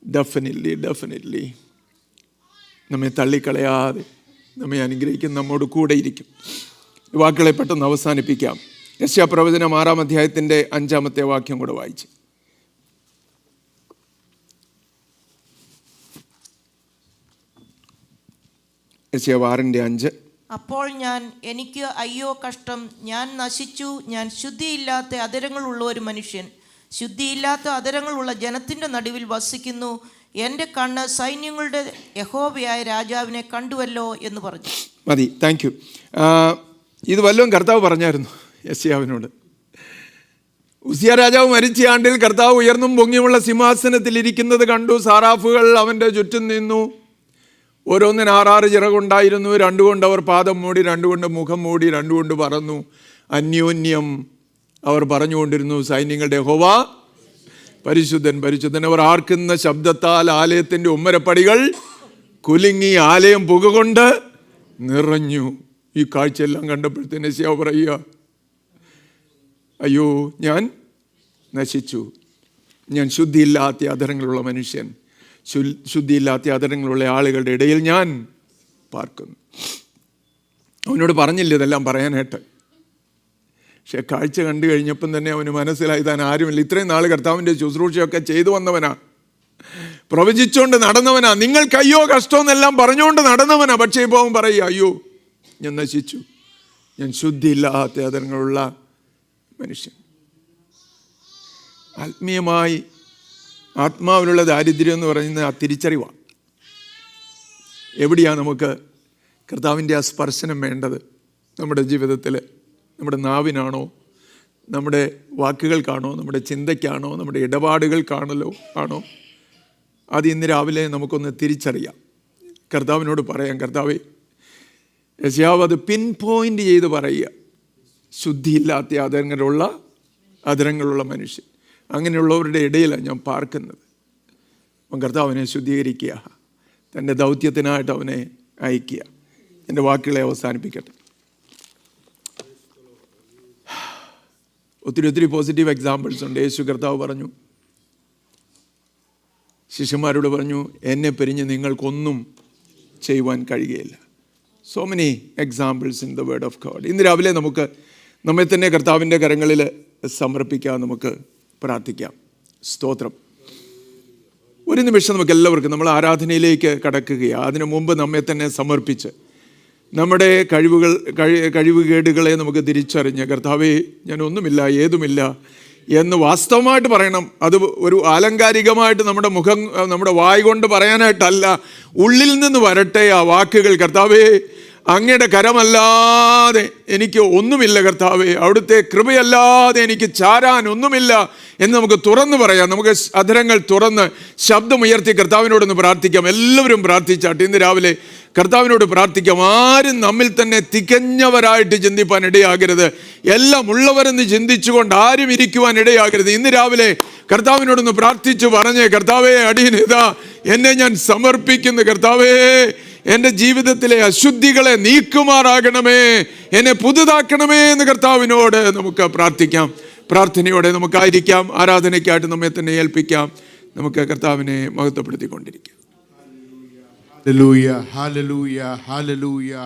ഡെഫിനറ്റ്ലി നമ്മെ തള്ളിക്കളയാതെ നമ്മെ അനുഗ്രഹിക്കും, നമ്മോട് കൂടെ ഇരിക്കും. വാക്കുകളെ പെട്ടെന്ന് അവസാനിപ്പിക്കാം. യെശയ്യാ പ്രവചനം 6-ാം അധ്യായത്തിൻ്റെ 5-ാമത്തെ വാക്യം കൂടെ വായിച്ച്. യെശയ്യാ 6:5. അപ്പോൾ എനിക്ക് അയ്യോ കഷ്ടം, ഞാൻ നശിച്ചു, ഞാൻ ശുദ്ധിയില്ലാത്ത അധരങ്ങളുള്ള ഒരു മനുഷ്യൻ, ശുദ്ധിയില്ലാത്ത അധരങ്ങളുള്ള ജനത്തിൻ്റെ നടുവിൽ വസിക്കുന്നു. എൻ്റെ കണ്ണ് സൈന്യങ്ങളുടെ യഹോവയായ രാജാവിനെ കണ്ടുവല്ലോ എന്ന് പറഞ്ഞു. മതി, താങ്ക് യു. ഇത് വല്ലതും കർത്താവ് പറഞ്ഞായിരുന്നു യെശയ്യാവിനോട്? ഉസിയ രാജാവ് മരിച്ച ആണ്ടിൽ കർത്താവ് ഉയർന്നും പൊങ്ങിയുമുള്ള സിംഹാസനത്തിൽ ഇരിക്കുന്നത് കണ്ടു. സാറാഫുകൾ അവൻ്റെ ചുറ്റും നിന്നു. ഓരോന്നിന് 6 ചിറകുണ്ടായിരുന്നു. 2 കൊണ്ട് അവർ പാദം മൂടി, 2 കൊണ്ട് മുഖം മൂടി, 2 കൊണ്ട് പറന്നു. അന്യോന്യം അവർ പറഞ്ഞുകൊണ്ടിരുന്നു, സൈന്യങ്ങളുടെ യഹോവ പരിശുദ്ധൻ പരിശുദ്ധൻ. അവർ ആർക്കുന്ന ശബ്ദത്താൽ ആലയത്തിൻ്റെ ഉമ്മരപ്പടികൾ കുലുങ്ങി, ആലയം പുക കൊണ്ട് നിറഞ്ഞു. ഈ കാഴ്ചയെല്ലാം കണ്ടപ്പോഴത്തേന് യെശയ്യാവ് പറയുക, അയ്യോ ഞാൻ നശിച്ചു, ഞാൻ ശുദ്ധിയില്ലാത്ത അധരങ്ങളുള്ള മനുഷ്യൻ, ശുദ്ധിയില്ലാത്ത അധരങ്ങളുള്ള ആളുകളുടെ ഇടയിൽ ഞാൻ പാർക്കുന്നു. അവനോട് പറഞ്ഞില്ല ഇതെല്ലാം പറയാനായിട്ട്. പക്ഷെ കാഴ്ച കണ്ടു കഴിഞ്ഞപ്പം തന്നെ അവന് മനസ്സിലായി താൻ ആരുമില്ല. ഇത്രയും നാൾ കർത്താവിൻ്റെ ശുശ്രൂഷയൊക്കെ ചെയ്തു വന്നവനാ, പ്രവചിച്ചുകൊണ്ട് നടന്നവനാ, നിങ്ങൾക്ക് അയ്യോ കഷ്ടമെന്നെല്ലാം പറഞ്ഞുകൊണ്ട് നടന്നവനാ. പക്ഷേ ഇപ്പോൾ അവൻ പറയുക, അയ്യോ ഞാൻ നശിച്ചു, ഞാൻ ശുദ്ധിയില്ലാത്ത അധരങ്ങളുള്ള മനുഷ്യൻ. ആത്മീയമായി ആത്മാവിലുള്ള ദാരിദ്ര്യം എന്ന് പറയുന്നത് ആ തിരിച്ചറിവാണ്. എവിടെയാണ് നമുക്ക് കർത്താവിൻ്റെ ആ സ്പർശനം വേണ്ടത്? നമ്മുടെ ജീവിതത്തിൽ നമ്മുടെ നാവിനാണോ, നമ്മുടെ വാക്കുകൾക്കാണോ, നമ്മുടെ ചിന്തയ്ക്കാണോ, നമ്മുടെ ഇടപാടുകൾക്കാണല്ലോ ആണോ? അത് ഇന്ന് രാവിലെ നമുക്കൊന്ന് തിരിച്ചറിയാം, കർത്താവിനോട് പറയാം. കർത്താവേ, യെശയ്യാവ് അത് പിൻ പോയിൻ്റ് ചെയ്ത് പറയുക, ശുദ്ധിയില്ലാത്ത അധരങ്ങളുള്ള മനുഷ്യൻ, അങ്ങനെയുള്ളവരുടെ ഇടയിലാണ് ഞാൻ പാർക്കുന്നത്. അപ്പം കർത്താവിനെ ശുദ്ധീകരിക്കുക, തൻ്റെ ദൗത്യത്തിനായിട്ട് അവനെ അയക്കുക. എൻ്റെ വാക്കുകളെ അവസാനിപ്പിക്കട്ടെ. ഒത്തിരി പോസിറ്റീവ് എക്സാമ്പിൾസ് ഉണ്ട്. യേശു കർത്താവ് പറഞ്ഞു, ശിഷ്യന്മാരോട് പറഞ്ഞു, എന്നെ പിരിഞ്ഞ് നിങ്ങൾക്കൊന്നും ചെയ്യുവാൻ കഴിയുകയില്ല. So many examples in the word of God. ഇന്ന് രാവിലെ നമുക്ക് നമ്മെ തന്നെ കർത്താവിൻ്റെ കരങ്ങളിൽ സമർപ്പിക്കാം, നമുക്ക് പ്രാർത്ഥിക്കാം. സ്തോത്രം. ഒരു നിമിഷം നമുക്ക് എല്ലാവർക്കും നമ്മൾ ആരാധനയിലേക്ക് കടക്കുകയാണ്. അതിനു മുമ്പ് നമ്മെ തന്നെ സമർപ്പിച്ച് നമ്മുടെ കഴിവുകേടുകളെ നമുക്ക് തിരിച്ചറിഞ്ഞ്, കർത്താവേ ഞാൻ ഒന്നുമില്ല, ഏതുമില്ല എന്ന് വാസ്തവമായിട്ട് പറയണം. അത് ഒരു ആലങ്കാരികമായിട്ട് നമ്മുടെ വായ് കൊണ്ട് പറയാനായിട്ടല്ല, ഉള്ളിൽ നിന്ന് വരട്ടെ ആ വാക്കുകൾ. കർത്താവേ, അങ്ങയുടെ കരമല്ലാതെ എനിക്ക് ഒന്നുമില്ല കർത്താവേ, അവിടുത്തെ കൃപയല്ലാതെ എനിക്ക് ചാരാൻ ഒന്നുമില്ല എന്ന് നമുക്ക് തുറന്നു പറയാം. നമുക്ക് അധരങ്ങൾ തുറന്ന് ശബ്ദമുയർത്തി കർത്താവിനോടൊന്ന് പ്രാർത്ഥിക്കാം. എല്ലാവരും പ്രാർത്ഥിച്ചാട്ടെ. ഇന്ന് രാവിലെ കർത്താവിനോട് പ്രാർത്ഥിക്കാം. ആരും നമ്മിൽ തന്നെ തികഞ്ഞവരായിട്ട് ചിന്തിപ്പാൻ ഇടയാകരുത്. എല്ലാം ഉള്ളവരെന്ന് ചിന്തിച്ചുകൊണ്ട് ആരും ഇരിക്കുവാൻ ഇടയാകരുത്. ഇന്ന് രാവിലെ കർത്താവിനോടൊന്ന് പ്രാർത്ഥിച്ചു പറഞ്ഞേ, കർത്താവേ, അടിയൻ ഇതാ എന്നെ ഞാൻ സമർപ്പിക്കുന്നു. കർത്താവേ, എൻ്റെ ജീവിതത്തിലെ അശുദ്ധികളെ നീക്കുമാറാകണമേ, എന്നെ പുതുതാക്കണമേ എന്ന് കർത്താവിനോട് നമുക്ക് പ്രാർത്ഥിക്കാം. പ്രാർത്ഥനയോടെ നമുക്കായിരിക്കാം. ആരാധനയ്ക്കായിട്ട് നമ്മെ തന്നെ ഏൽപ്പിക്കാം. നമുക്ക് കർത്താവിനെ മഹത്വപ്പെടുത്തിക്കൊണ്ടിരിക്കാം. Hallelujah, hallelujah, hallelujah.